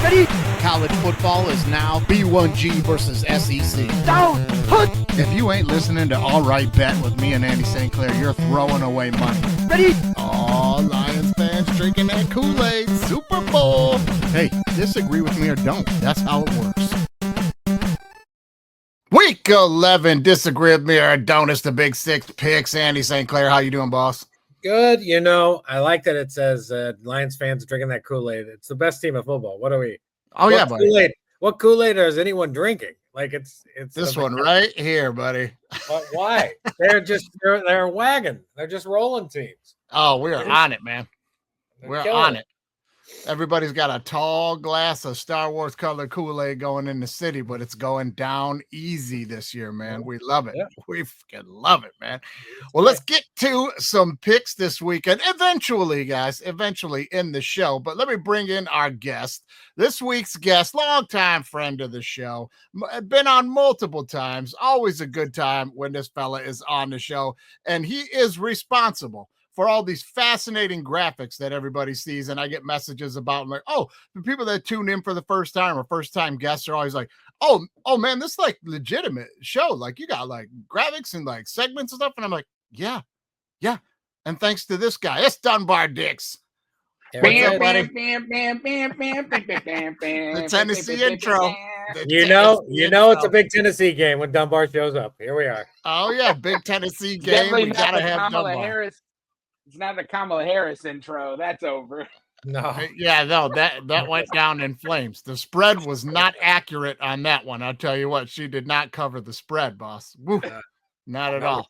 Ready? College football is now B1G versus SEC. Down! Put! If you ain't listening to All Right Bet with me and Andy St.Clair, you're throwing away money. Ready? All Lions fans drinking that Kool-Aid. Super Bowl. Hey, disagree with me or don't. That's how it works. Week 11, disagree with me or don't. It's the Big 6 Picks. Andy St.Clair, how you doing, boss? Good. You know, I like that it says Lions fans drinking that Kool-Aid. It's the best team of football. What are we? Oh, yeah, buddy. Kool-Aid? What Kool-Aid is anyone drinking? Like it's this one right here, buddy. But why? They're a wagon. They're just rolling teams. Oh, we're on it, man. We're on it. it. Everybody's got a tall glass of Star Wars colored Kool-Aid going in the city, but it's going down easy this year, man. We love it. Yeah. We fucking love it, man. Well, let's get to some picks this weekend. Eventually, guys, in the show. But let me bring in our guest. This week's guest, longtime friend of the show, been on multiple times. Always a good time when this fella is on the show. And he is responsible for all these fascinating graphics that everybody sees. And I get messages about like, oh, the people that tune in for the first time or first time guests are always like, oh man, this is like legitimate show. Like you got like graphics and like segments and stuff. And I'm like, yeah. And thanks to this guy, it's Dunber Dicks. Yeah, The Tennessee intro. You know, it's a big Tennessee game when Dunbar shows up. Here we are. Oh yeah, big Tennessee game. We gotta have Dunbar. It's not the Kamala Harris intro. That's over. No. Yeah, no, that went down in flames. The spread was not accurate on that one. I'll tell you what, she did not cover the spread, boss. Woo, not at all.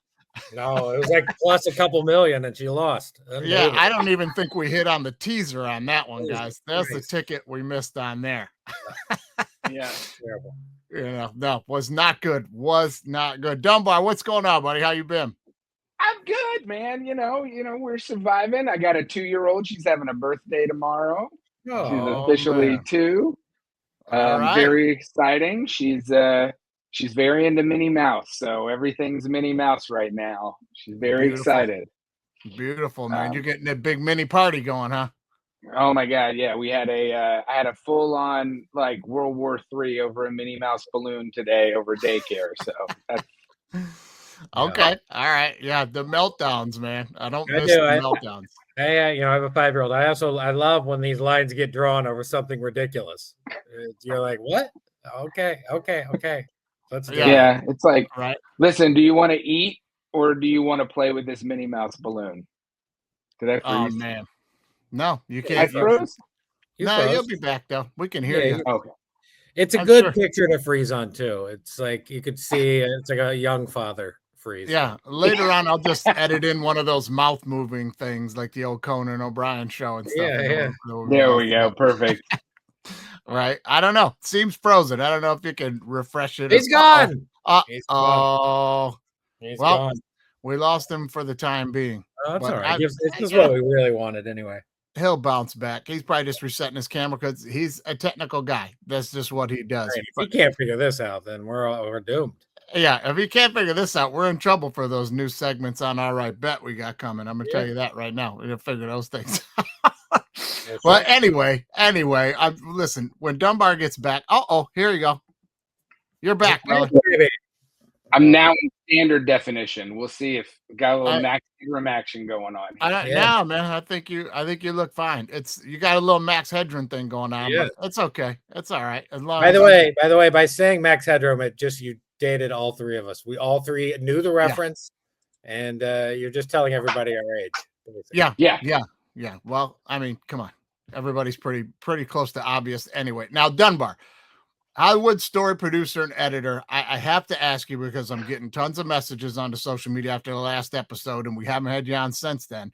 No, it was like plus a couple million and she lost. Yeah, I don't even think we hit on the teaser on that one, guys. That's the ticket we missed on there. Yeah, terrible. You know, no, was not good. Was not good. Dunbar, what's going on, buddy? How you been? I'm good, man. You know, we're surviving. I got a 2-year-old. She's having a birthday tomorrow. Oh, she's officially 2. Right. Very exciting. She's very into Minnie Mouse, so everything's Minnie Mouse right now. She's very excited. Beautiful, man. You're getting a big mini party going, huh? Oh my God, yeah. We had I had a full-on like World War III over a Minnie Mouse balloon today over daycare. So that's okay. All right. Yeah, the meltdowns, man. I don't miss the meltdowns. Hey, I have a 5-year-old. I love when these lines get drawn over something ridiculous. You're like, what? Okay. Let's do it. Yeah, it's like, right. Listen, do you want to eat or do you want to play with this Minnie Mouse balloon? Did I freeze? Oh man. No, you can't. I froze? You'll be back though. We can hear you. Okay. It's a good picture to freeze on too. It's like you could see it's like a young father freeze. Yeah. Later on, I'll just edit in one of those mouth moving things like the old Conan O'Brien show and stuff. Yeah. There we go. Perfect. Right. I don't know. Seems frozen. I don't know if you can refresh it. He's gone. He's gone. We lost him for the time being. Oh, that's all right. This is what we really wanted anyway. He'll bounce back. He's probably just resetting his camera because he's a technical guy. That's just what he does. Right. If he can't figure this out, then we're doomed. Yeah, if he can't figure this out, we're in trouble for those new segments on All Right Bet we got coming. I'm gonna tell you that right now. We're gonna figure those things out. Well, anyway, listen, when Dunbar gets back, here you go. You're back, brother. I'm now in standard definition. We'll see if we got a little Max Headroom action going on. Now, man, I think you look fine. You got a little Max Headroom thing going on, but it's okay. It's all right. As long by the way, by saying Max Headroom, you dated all three of us. We all three knew the reference, and you're just telling everybody our age. Yeah. Well, I mean, come on. Everybody's pretty close to obvious anyway. Now, Dunbar, Hollywood story producer and editor. I have to ask you because I'm getting tons of messages on the social media after the last episode, and we haven't had you on since then.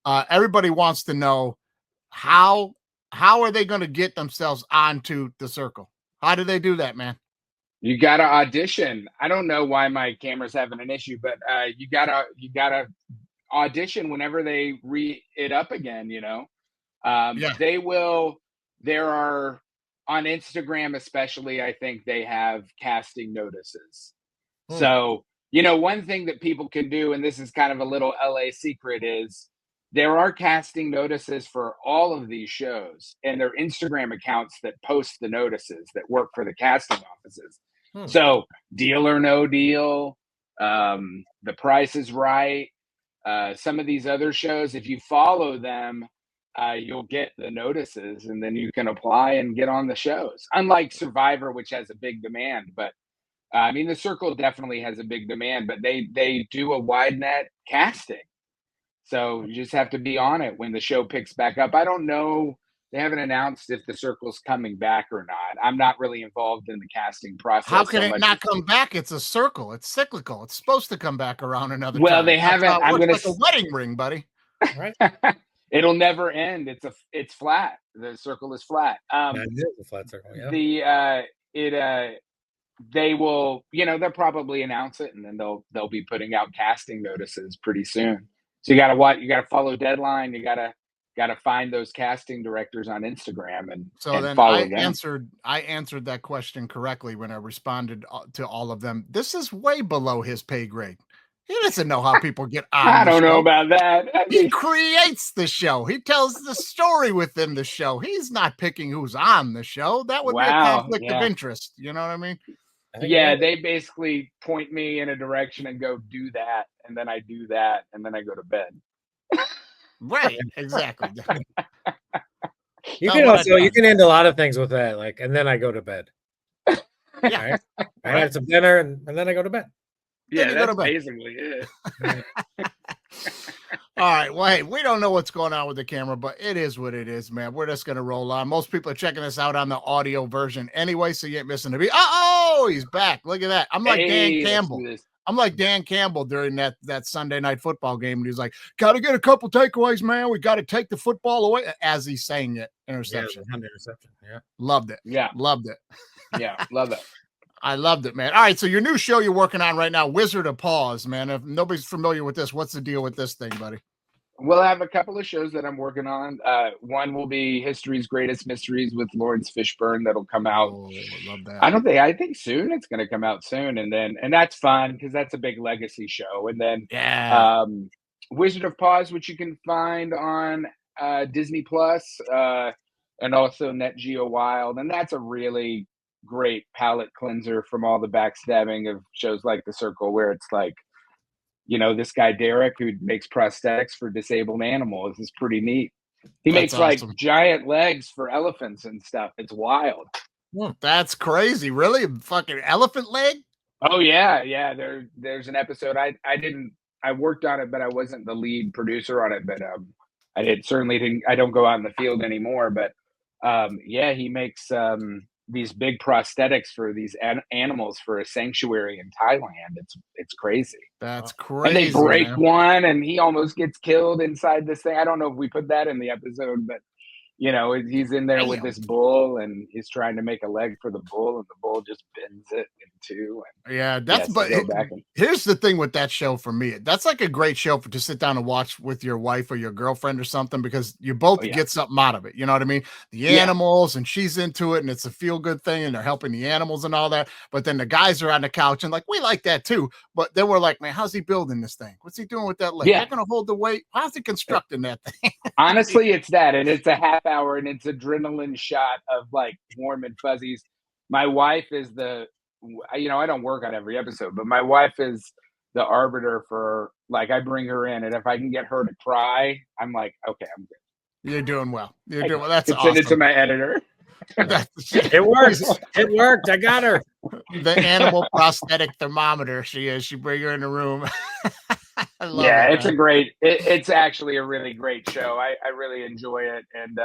Everybody wants to know how are they going to get themselves onto the circle? How do they do that, man? You gotta audition. I don't know why my camera's having an issue, but you gotta audition whenever they re it up again. They will. There are on Instagram, especially. I think they have casting notices. So one thing that people can do, and this is kind of a little LA secret, is there are casting notices for all of these shows, and their Instagram accounts that post the notices that work for the casting offices. So Deal or No Deal, The Price is Right, some of these other shows, if you follow them, you'll get the notices, and then you can apply and get on the shows. Unlike Survivor, which has a big demand, but I mean, The Circle definitely has a big demand, but they do a wide net casting. So you just have to be on it when the show picks back up. I don't know. They haven't announced if The Circle's coming back or not. I'm not really involved in the casting process. How can it not come back? It's a circle. It's cyclical. It's supposed to come back around another time. Well, they haven't. I'm going like a wedding ring, buddy. Right. It'll never end. It's flat. The circle is flat. It is a flat circle. Yeah. They will, they'll probably announce it, and then they'll be putting out casting notices pretty soon. So you got to follow deadline. You got to find those casting directors on Instagram and follow them. I answered that question correctly when I responded to all of them. This is way below his pay grade. He doesn't know how people get on. I don't know about that. He creates the show. He tells the story within the show. He's not picking who's on the show. That would be a conflict of interest. You know what I mean? Yeah, they basically point me in a direction and go, do that. And then I do that. And then I go to bed. Right. Exactly. You can end a lot of things with that. Like, and then I go to bed. Yeah. Right? I had some dinner and then I go to bed. Yeah, that's basically it. All right. Well, hey, we don't know what's going on with the camera, but it is what it is, man. We're just going to roll on. Most people are checking this out on the audio version anyway, so you ain't missing the beat. Oh, he's back. Look at that. I'm like Dan Campbell. I'm like Dan Campbell during that Sunday night football game. And he's like, got to get a couple takeaways, man. We got to take the football away as he's saying it. Interception. Yeah, interception. Yeah. Loved it. Yeah. Loved it. Yeah. Love it. I loved it, man. All right. So your new show you're working on right now, Wizard of Pause, man. If nobody's familiar with this, what's the deal with this thing, buddy? Well, I have a couple of shows that I'm working on. One will be History's Greatest Mysteries with Lawrence Fishburne. That'll come out. Oh, I love that. I think soon. It's going to come out soon. And that's fun because that's a big legacy show. And then Wizard of Pause, which you can find on Disney Plus and also Net Geo Wild. And that's a really great palate cleanser from all the backstabbing of shows like The Circle, where it's like, this guy Derek who makes prosthetics for disabled animals is pretty neat. He makes awesome. Like giant legs for elephants and stuff. It's wild. That's crazy. Really? Fucking elephant leg? Oh yeah. There's an episode. I worked on it, but I wasn't the lead producer on it. But I don't go out in the field anymore. But he makes these big prosthetics for these animals for a sanctuary in Thailand. It's crazy. That's crazy. And they break one, and he almost gets killed inside this thing. I don't know if we put that in the episode, but he's in there with this bull, and he's trying to make a leg for the bull, and the bull just bends it in two. Here's the thing with that show for me. That's like a great show to sit down and watch with your wife or your girlfriend or something, because you both get something out of it. You know what I mean? The animals, and she's into it, and it's a feel good thing, and they're helping the animals and all that. But then the guys are on the couch and like, we like that too. But then we're like, man, how's he building this thing? What's he doing with that leg? They're gonna hold the weight. How's he constructing that thing? Honestly, it's that, and it's a half hour, and it's adrenaline shot of like warm and fuzzies. My wife is I don't work on every episode, but my wife is the arbiter for, like, I bring her in, and if I can get her to cry, I'm like, okay, I'm good. You're doing well. You're doing well. That's awesome. Send it to my editor. It works. It worked. I got her. The animal prosthetic thermometer. She is. She bring her in the room. It's actually a really great show. I really enjoy it. And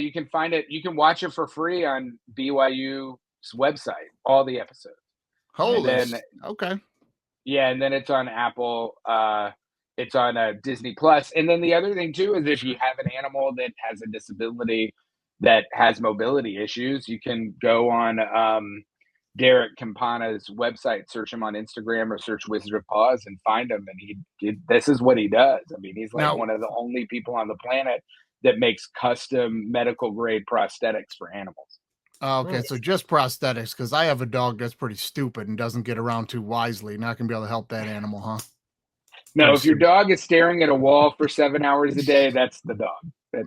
you can find it. You can watch it for free on BYU's website, all the episodes. Okay. Yeah, and then it's on Apple. It's on Disney Plus. And then the other thing too is if you have an animal that has a disability that has mobility issues, you can go on Derek Campana's website, search him on Instagram or search Wizard of Paws and find him. And this is what he does. I mean, he's like one of the only people on the planet that makes custom medical grade prosthetics for animals. Okay, so just prosthetics, because I have a dog that's pretty stupid and doesn't get around too wisely. Not gonna be able to help that animal, huh? No, if your dog is staring at a wall for 7 hours a day, that's the dog.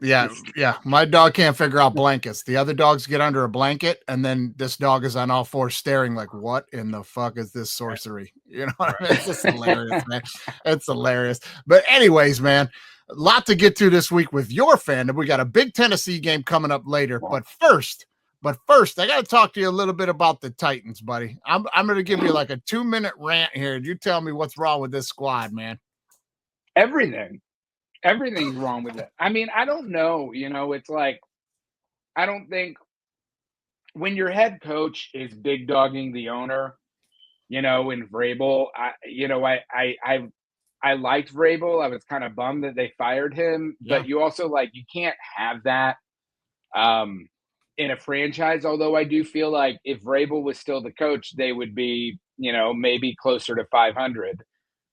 Yeah. My dog can't figure out blankets. The other dogs get under a blanket, and then this dog is on all fours staring like, what in the fuck is this sorcery? You know what I mean? It's just hilarious, man. It's hilarious. But anyways, man, a lot to get to this week with your fandom. We got a big Tennessee game coming up later. But first, I got to talk to you a little bit about the Titans, buddy. I'm going to give you like a 2-minute rant here. You tell me what's wrong with this squad, man. Everything's wrong with it. I mean, I don't know. It's like, I don't think when your head coach is big dogging the owner, in Vrabel, I liked Vrabel. I was kind of bummed that they fired him, but you also you can't have that in a franchise. Although I do feel like if Vrabel was still the coach, they would be, maybe closer to 500.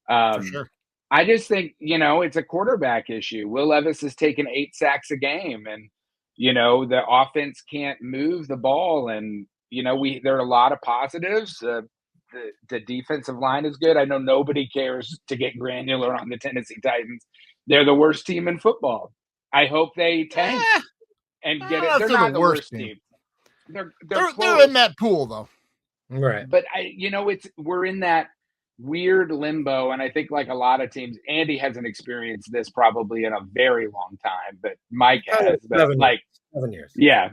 For sure. I just think, it's a quarterback issue. Will Levis has taken 8 sacks a game, and, the offense can't move the ball. And, there are a lot of positives. The defensive line is good. I know nobody cares to get granular on the Tennessee Titans. They're the worst team in football. I hope they tank and get it. They're not the worst team. They're in that pool, though. Right. But, we're in that weird limbo, and I think like a lot of teams, Andy hasn't experienced this probably in a very long time, but Mike has. But 7 years. Yeah.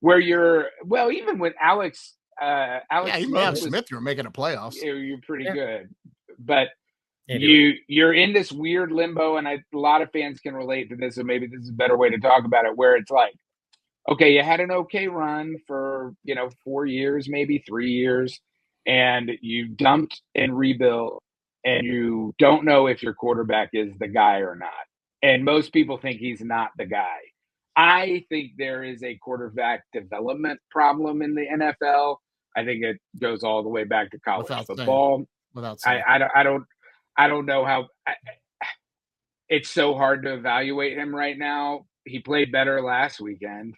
Where even with Alex Smith, you were making a playoffs. You're pretty good, but you're in this weird limbo, and a lot of fans can relate to this. So maybe this is a better way to talk about it, where it's like, okay, you had an okay run for 4 years, maybe 3 years. And you dumped and rebuilt, and you don't know if your quarterback is the guy or not. And most people think he's not the guy. I think there is a quarterback development problem in the NFL. I think it goes all the way back to college football. I don't know how. It's so hard to evaluate him right now. He played better last weekend,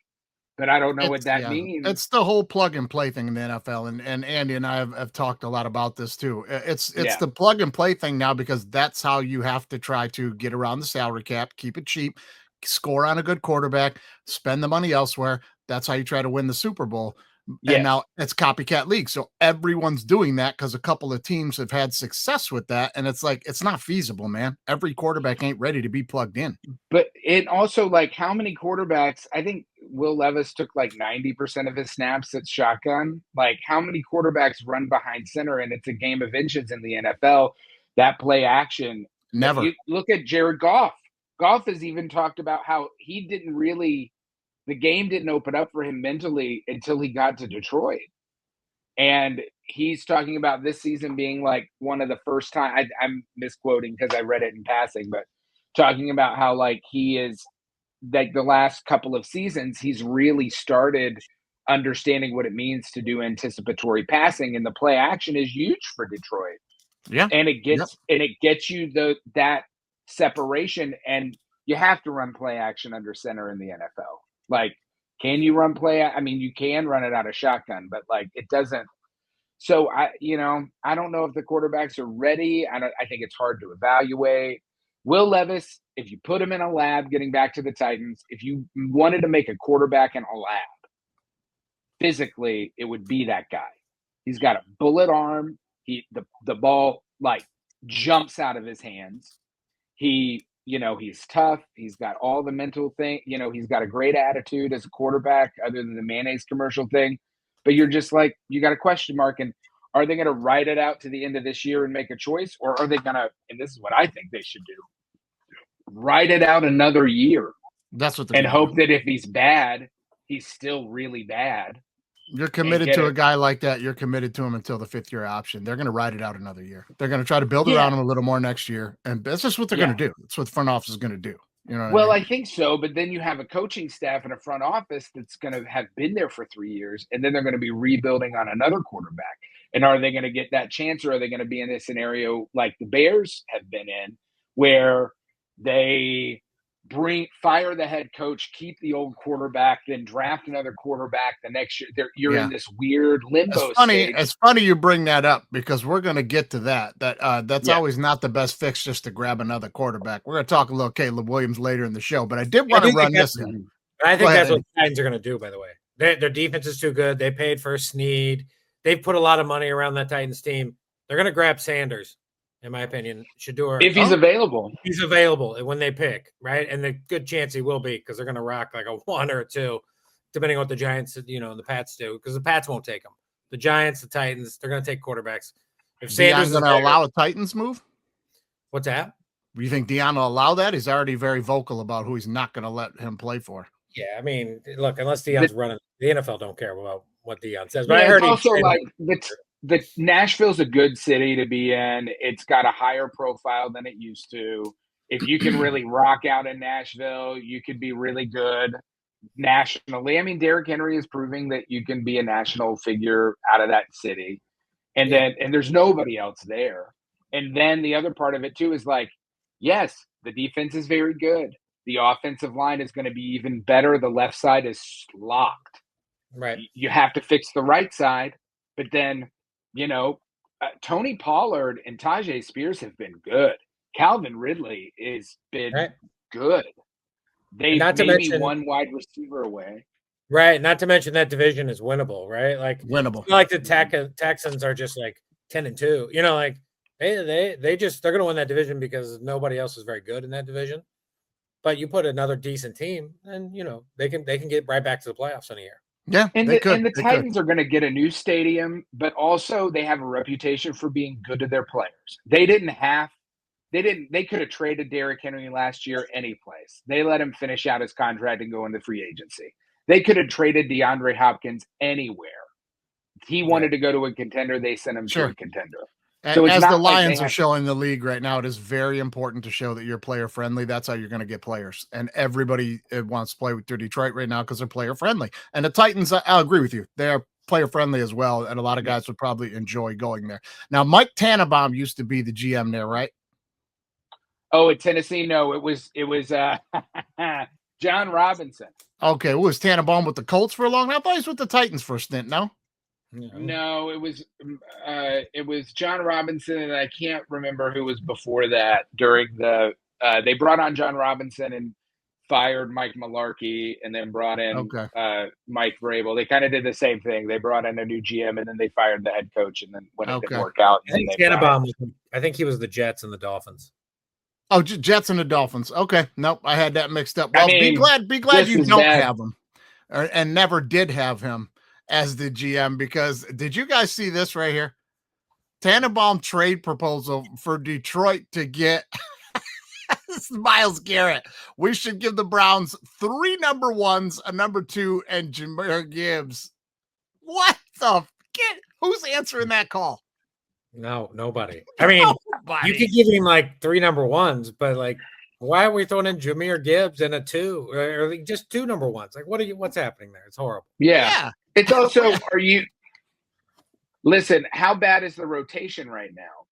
but I don't know what that means. It's the whole plug and play thing in the NFL. And Andy and I have talked a lot about this too. It's the plug and play thing now, because that's how you have to try to get around the salary cap, keep it cheap, score on a good quarterback, spend the money elsewhere. That's how you try to win the Super Bowl. Yes. And now it's copycat league. So everyone's doing that because a couple of teams have had success with that. And it's like, it's not feasible, man. Every quarterback ain't ready to be plugged in. But it also, how many quarterbacks, I think Will Levis took 90% of his snaps at shotgun. How many quarterbacks run behind center? And it's a game of inches in the NFL, that play action. Never. You look at Jared Goff. Goff has even talked about how he didn't really, the game didn't open up for him mentally until he got to Detroit. And he's talking about this season being one of the first time, I'm misquoting because I read it in passing, but talking about how he is the last couple of seasons, he's really started understanding what it means to do anticipatory passing, and the play action is huge for Detroit. Yeah. And it gets you that separation, and you have to run play action under center in the NFL. Can you run play? I mean, you can run it out of shotgun, but it doesn't. So I don't know if the quarterbacks are ready. I think it's hard to evaluate. Will Levis, if you put him in a lab, getting back to the Titans, if you wanted to make a quarterback in a lab, physically, it would be that guy. He's got a bullet arm. The ball jumps out of his hands. He's tough. He's got all the mental thing. He's got a great attitude as a quarterback, other than the mayonnaise commercial thing. But you're just you got a question mark. And are they going to ride it out to the end of this year and make a choice? Or are they going to, and this is what I think they should do, ride it out another year? That's what and hope that if he's bad, he's still really bad. You're committed to a guy like that. You're committed to him until the 5th-year option. They're going to ride it out another year. They're going to try to build around him a little more next year. And that's just what they're going to do. That's what the front office is going to do. You know what I mean? I think so. But then you have a coaching staff and a front office that's going to have been there for 3 years. And then they're going to be rebuilding on another quarterback. And are they going to get that chance, or are they going to be in a scenario like the Bears have been in, where they fire the head coach, keep the old quarterback, then draft another quarterback the next year. You're in this weird limbo stage. It's funny you bring that up because we're going to get to that. That's always not the best fix, just to grab another quarterback. We're going to talk a little Caleb Williams later in the show, but I did want to run this in. I think that's what the Titans are going to do, by the way. Their defense is too good. They paid for Snead. They've put a lot of money around that Titans team. They're going to grab Sanders, in my opinion. Shedeur, if he's available. He's available when they pick, right? And the good chance he will be, because they're going to rock like a 1 or a 2, depending on what the Giants, and the Pats do, because the Pats won't take them. The Giants, the Titans, they're going to take quarterbacks. If Sanders is going to allow a Titans move? What's that? Do you think Deion will allow that? He's already very vocal about who he's not going to let him play for. Yeah, I mean, look, unless Deion's running, the NFL don't care about what Deion says. But I heard also like the Nashville's a good city to be in. It's got a higher profile than it used to. If you can really rock out in Nashville, you could be really good nationally. I mean, Derrick Henry is proving that you can be a national figure out of that city. And there's nobody else there. And then the other part of it too is like, yes, the defense is very good. The offensive line is going to be even better. The left side is locked. Right. You have to fix the right side. But then, Tony Pollard and Tajay Spears have been good. Calvin Ridley has been good. They maybe one wide receiver away. Right. Not to mention that division is winnable, right? Like winnable. Like the Texans are just like 10-2. Like they're going to win that division because nobody else is very good in that division. But you put another decent team, and they can get right back to the playoffs in a year. Yeah, and the Titans are going to get a new stadium, but also they have a reputation for being good to their players. They could have traded Derrick Henry last year any place. They let him finish out his contract and go into free agency. They could have traded DeAndre Hopkins anywhere. He wanted to go to a contender. They sent him to a contender. So as the Lions are showing the league right now, it is very important to show that you're player friendly. That's how you're going to get players. And everybody wants to play with Detroit right now because they're player friendly. And the Titans, I'll agree with you. They're player friendly as well. And a lot of guys would probably enjoy going there. Now, Mike Tannenbaum used to be the GM there, right? Oh, at Tennessee? No, it was John Robinson. Okay. Was Tannenbaum with the Colts for a long time? I thought he was with the Titans for a stint, no? No, it was John Robinson, and I can't remember who was before that. During they brought on John Robinson and fired Mike Mularkey, and then brought in Mike Vrabel. They kind of did the same thing. They brought in a new GM, and then they fired the head coach, and then when it didn't work out, I think he was the Jets and the Dolphins. Oh, Jets and the Dolphins. Okay, nope, I had that mixed up. Well, be glad you don't have him, and never did have him as the GM, because did you guys see this right here? Tannenbaum trade proposal for Detroit to get Myles Garrett. We should give the Browns 3 number 1s, a number 2, and Jahmyr Gibbs. What the who's answering that call? No, nobody. I mean, you could give him like 3 number 1s, but like, why are we throwing in Jahmyr Gibbs and a 2 or like just 2 number 1s? Like, what's happening there? It's horrible. Yeah. It's also, listen, how bad is the rotation right now?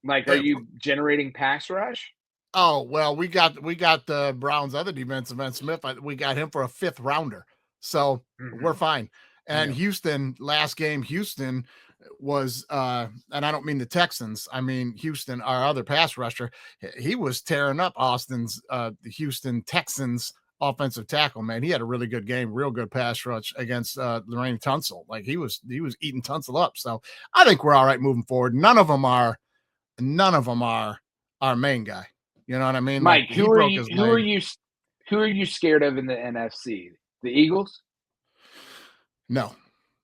Like, are you generating pass rush? Oh, well, we got the Browns' other defensive end, Smith. We got him for a 5th rounder. So we're fine. And Houston, last game, Houston was, and I don't mean the Texans, I mean Houston, our other pass rusher. He was tearing up Austin's, the Houston Texans offensive tackle, man. He had a really good game, real good pass rush against Lorraine Tunsil. Like he was eating Tunsil up. So I think we're all right moving forward. None of them are our main guy. You know what I mean? Mike, like, who are you scared of in the NFC? The Eagles? No, I'm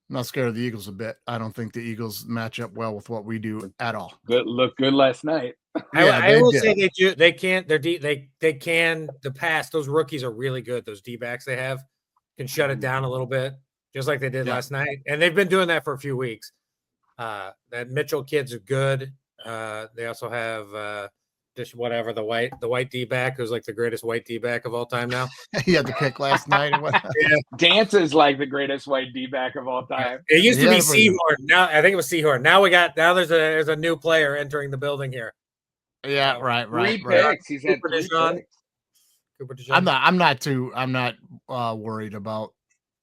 not scared of the Eagles a bit. I don't think the Eagles match up well with what we do at all. Look good last night. I will say they do. They can't. They can. The pass. Those rookies are really good. Those D-backs they have can shut it down a little bit, just like they did last night. And they've been doing that for a few weeks. That Mitchell kid's good. They also have just whatever the white D-back who's like the greatest white D-back of all time now. He had the pick last night. Dance is like the greatest white D-back of all time. It used to be Seahorn. Now I think it was Seahorn. Now there's a new player entering the building here. Yeah, right. 3 picks. He's had 3 picks. I'm not worried about.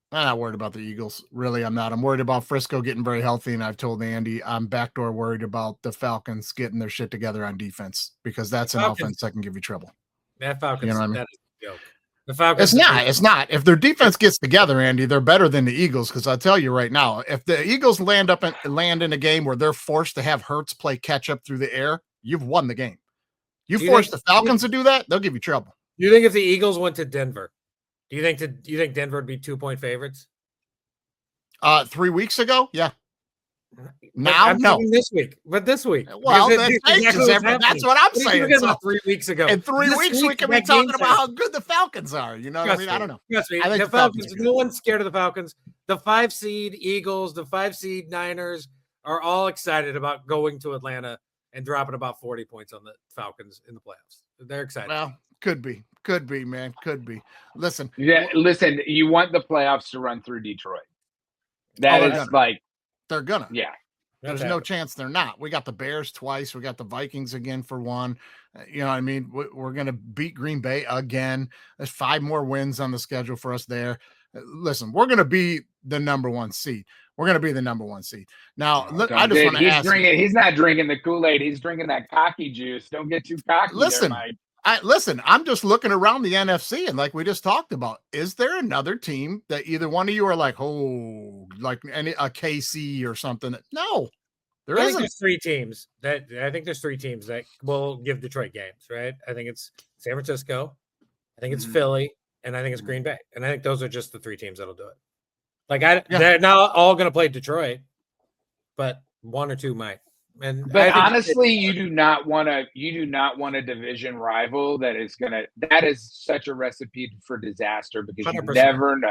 I'm not worried about the Eagles. Really, I'm not. I'm worried about Frisco getting very healthy, and I've told Andy I'm backdoor worried about the Falcons getting their shit together on defense because that's an offense that can give you trouble. That Falcons, you know what I mean? That is a joke. The Falcons. It's not. If their defense gets together, Andy, they're better than the Eagles. Because I'll tell you right now, if the Eagles land in a game where they're forced to have Hurts play catch up through the air, you've won the game. You force the Falcons to do that, they'll give you trouble. You think if the Eagles went to Denver? Do you think Denver would be 2-point favorites? 3 weeks ago, yeah. Now, no. This week. Well, that changes everything. That's what I'm saying. So, 3 weeks ago. In 3 weeks, we can be talking about how good the Falcons are. You know what I mean? I don't know. Trust me. The Falcons, no one's scared of the Falcons. The 5 seed Eagles, the 5 seed Niners are all excited about going to Atlanta and dropping about 40 points on the Falcons in the playoffs. They're excited. Well, could be, man. Could be. Listen. Listen, you want the playoffs to run through Detroit. They're gonna. Yeah. There's no chance they're not. We got the Bears twice. We got the Vikings again for one. You know what I mean? We're going to beat Green Bay again. There's 5 more wins on the schedule for us there. Listen, we're going to be the number 1 seed. We're going to be the number 1 seed. Now, I just want to ask. He's not drinking the Kool-Aid. He's drinking that cocky juice. Don't get too cocky. Listen, I'm just looking around the NFC, and like we just talked about, is there another team that either one of you are like, oh, like a KC or something? No, there isn't. There's 3 teams that will give Detroit games, right? I think it's San Francisco, I think it's Philly, and I think it's Green Bay, and I think those are just the 3 teams that'll do it. They're not all going to play Detroit, but 1 or 2 might. But honestly, you do not want a division rival that is such a recipe for disaster because 100%.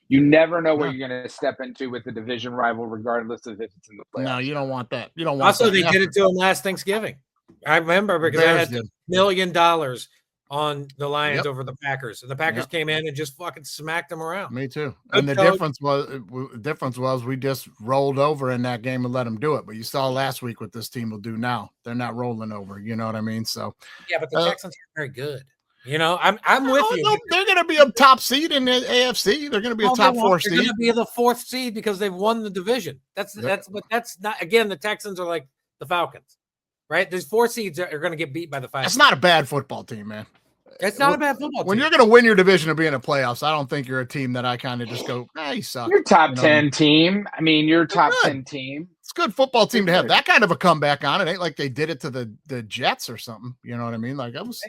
You never know where you're going to step into with the division rival, regardless of if it's in the playoffs. No, you don't want that. You don't want. Also, they did it to him last Thanksgiving. I remember because I had $1 million on the Lions over the Packers, and the Packers came in and just fucking smacked them around. Me too. And the difference was we just rolled over in that game and let them do it. But you saw last week what this team will do now. They're not rolling over. You know what I mean? So yeah, but the Texans are very good. You know, I'm with you. No, they're going to be a top seed in the AFC. They're going to be a top 4 seed. They're going to be the 4th seed because they've won the division. That's not. Again, the Texans are like the Falcons, right? These 4 seeds are going to get beat by the 5. It's not a bad football team, man. It's not a bad football team. When you're going to win your division or be in the playoffs, I don't think you're a team that I kind of just go, you suck. You're top 10 team. I mean, you're top 10 team. It's a good football team to have that kind of a comeback on. It ain't like they did it to the Jets or something. You know what I mean? Like it was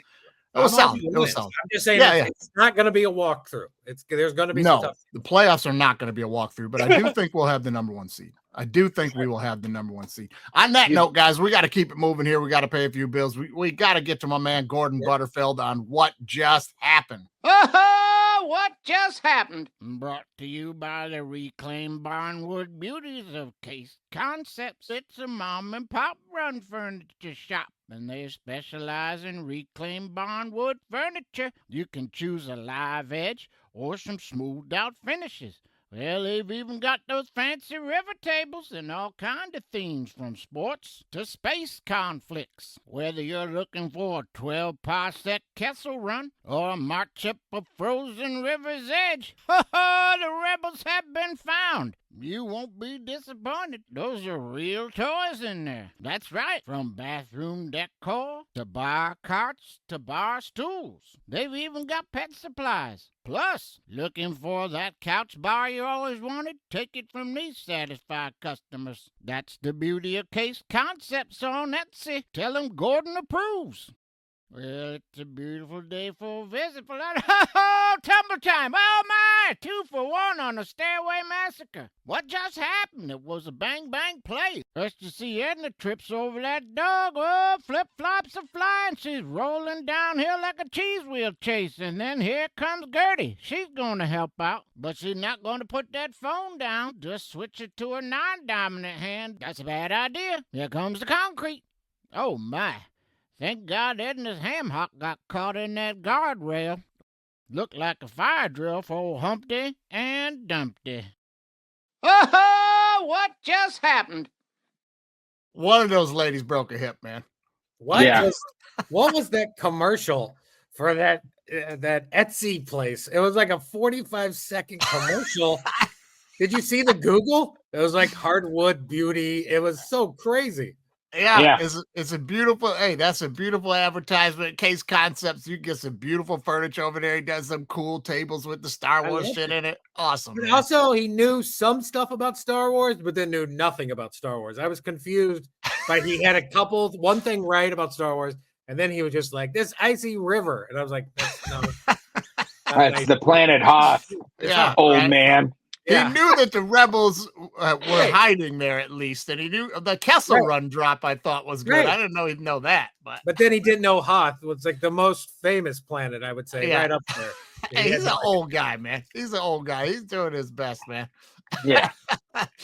solid. It was solid. I'm just saying it's not going to be a walkthrough. There's going to be some tough. The playoffs are not going to be a walkthrough, but I do think we'll have the number 1 seed. I do think we will have the number 1 seed. On that note, guys, we got to keep it moving here. We got to pay a few bills. We got to get to my man Gordon Butterfield on what just happened. What just happened? Brought to you by the Reclaimed Barnwood Beauties of Case Concepts. It's a mom and pop run furniture shop, and they specialize in reclaimed barnwood furniture. You can choose a live edge or some smoothed out finishes. Well, they've even got those fancy river tables and all kind of themes from sports to space conflicts. Whether you're looking for a 12-parsec Kessel run or a march up a frozen river's edge, the rebels have been found. You won't be disappointed. Those are real toys in there. That's right. From bathroom decor to bar carts to bar stools. They've even got pet supplies. Plus, looking for that couch bar you always wanted? Take it from these satisfied customers. That's the beauty of Case Concepts on Etsy. Tell them Gordon approves. Well, it's a beautiful day for a visit for that. Oh, tumble time. Oh, my. 2 for 1 on the Stairway Massacre. What just happened? It was a bang-bang play. First you see Edna trips over that dog. Oh, flip-flops are flying. She's rolling downhill like a cheese wheel chase. And then here comes Gertie. She's going to help out. But she's not going to put that phone down. Just switch it to her non-dominant hand. That's a bad idea. Here comes the concrete. Oh, my. Thank God Edna's ham hock got caught in that guardrail. Looked like a fire drill for old Humpty and Dumpty. Oh, what just happened? One of those ladies broke a hip, man. What was that commercial for that that Etsy place. It was like a 45-second commercial. Did you see the Google? It was like hardwood beauty. It was so crazy. Yeah. It's a beautiful. Hey, that's a beautiful advertisement. Case Concepts. You get some beautiful furniture over there. He does some cool tables with the Star Wars shit in it. Awesome. But also, he knew some stuff about Star Wars, but then knew nothing about Star Wars. I was confused. But he had one thing right about Star Wars, and then he was just like, "This icy river," and I was like, "That's the planet Hoth." Yeah, old right? Man. Yeah. He knew that the rebels were hiding there at least, and he knew the Kessel Run drop. I thought was good. I didn't know he'd know that, but then he didn't know Hoth was like the most famous planet. I would say right up there. Hey, he's an old guy, man. He's an old guy. He's doing his best, man. Yeah,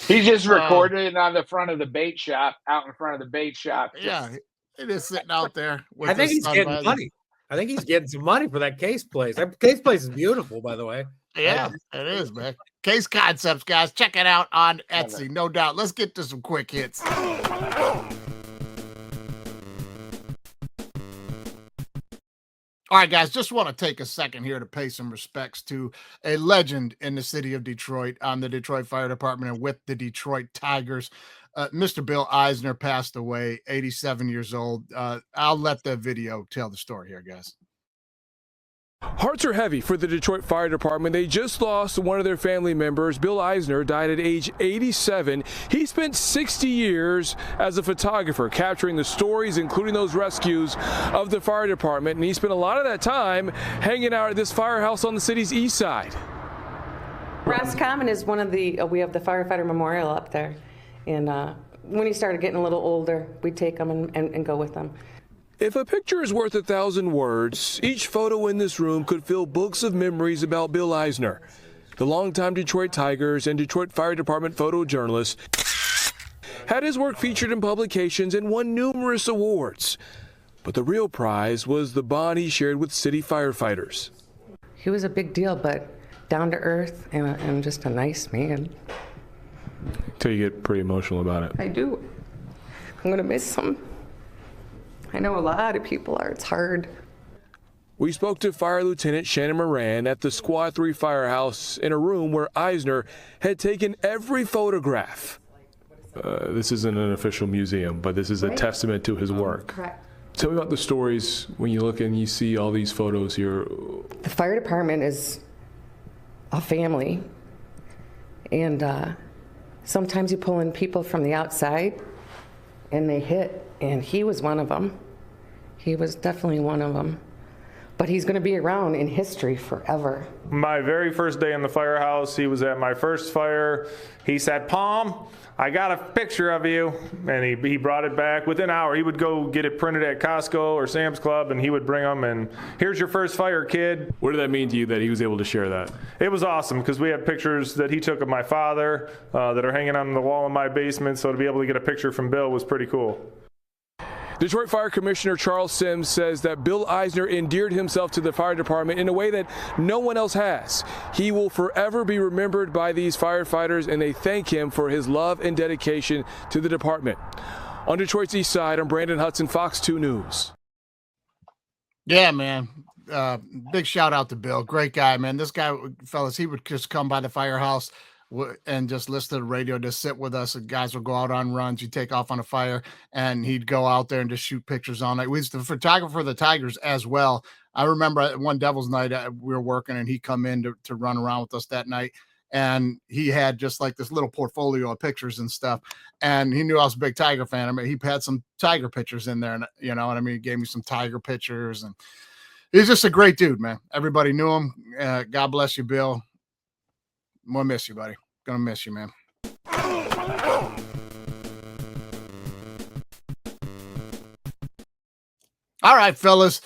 he's just recorded on the front of the bait shop, out in front of the bait shop. Yeah, he just sitting out there. I think he's getting money. I think he's getting some money for that Case place. That Case place is beautiful, by the way. Yeah, it is, man. Case Concepts, guys. Check it out on Etsy, no doubt. Let's get to some quick hits. All right, guys, just want to take a second here to pay some respects to a legend in the city of Detroit on the Detroit Fire Department and with the Detroit Tigers. Mr. Bill Eisner passed away, 87 years old. I'll let the video tell the story here, guys. Hearts are heavy for the Detroit Fire Department. They just lost one of their family members. Bill Eisner died at age 87. He spent 60 years as a photographer, capturing the stories, including those rescues of the fire department. And he spent a lot of that time hanging out at this firehouse on the city's east side. Ross Common is one of the, we have the firefighter memorial up there. And when he started getting a little older, we'd take him and go with him. If a picture is worth 1,000 words, each photo in this room could fill books of memories about Bill Eisner, the longtime Detroit Tigers and Detroit Fire Department photojournalist. Had his work featured in publications and won numerous awards. But the real prize was the bond he shared with city firefighters. He was a big deal, but down to earth and just a nice man. Till you get pretty emotional about it. I do. I'm going to miss him. I know a lot of people are. It's hard. We spoke to Fire Lieutenant Shannon Moran at the Squad 3 firehouse in a room where Eisner had taken every photograph. This isn't an official museum, but this is a testament to his work. Correct. Tell me about the stories when you look and you see all these photos here. The fire department is a family, and sometimes you pull in people from the outside and they hit. And he was one of them. He was definitely one of them. But he's going to be around in history forever. My very first day in the firehouse, he was at my first fire. He said, "Palm, I got a picture of you." And he brought it back. Within an hour, he would go get it printed at Costco or Sam's Club, and he would bring them, and here's your first fire, kid. What did that mean to you that he was able to share that? It was awesome, because we have pictures that he took of my father that are hanging on the wall in my basement, so to be able to get a picture from Bill was pretty cool. Detroit Fire Commissioner Charles Sims says that Bill Eisner endeared himself to the fire department in a way that no one else has. He will forever be remembered by these firefighters, and they thank him for his love and dedication to the department. On Detroit's east side, I'm Brandon Hudson, Fox 2 News. Yeah, man. Big shout out to Bill. Great guy, man. This guy, fellas, he would just come by the firehouse and just listen to the radio, just sit with us. And guys will go out on runs. You take off on a fire, and he'd go out there and just shoot pictures all night. We was the photographer for the Tigers as well. I remember one Devil's night we were working, and he come in to run around with us that night. And he had just like this little portfolio of pictures and stuff. And he knew I was a big Tiger fan. I mean, he had some Tiger pictures in there, and you know what I mean? He gave me some Tiger pictures, and he's just a great dude, man. Everybody knew him. God bless you, Bill. I'm gonna miss you, buddy. Gonna miss you, man. All right, fellas.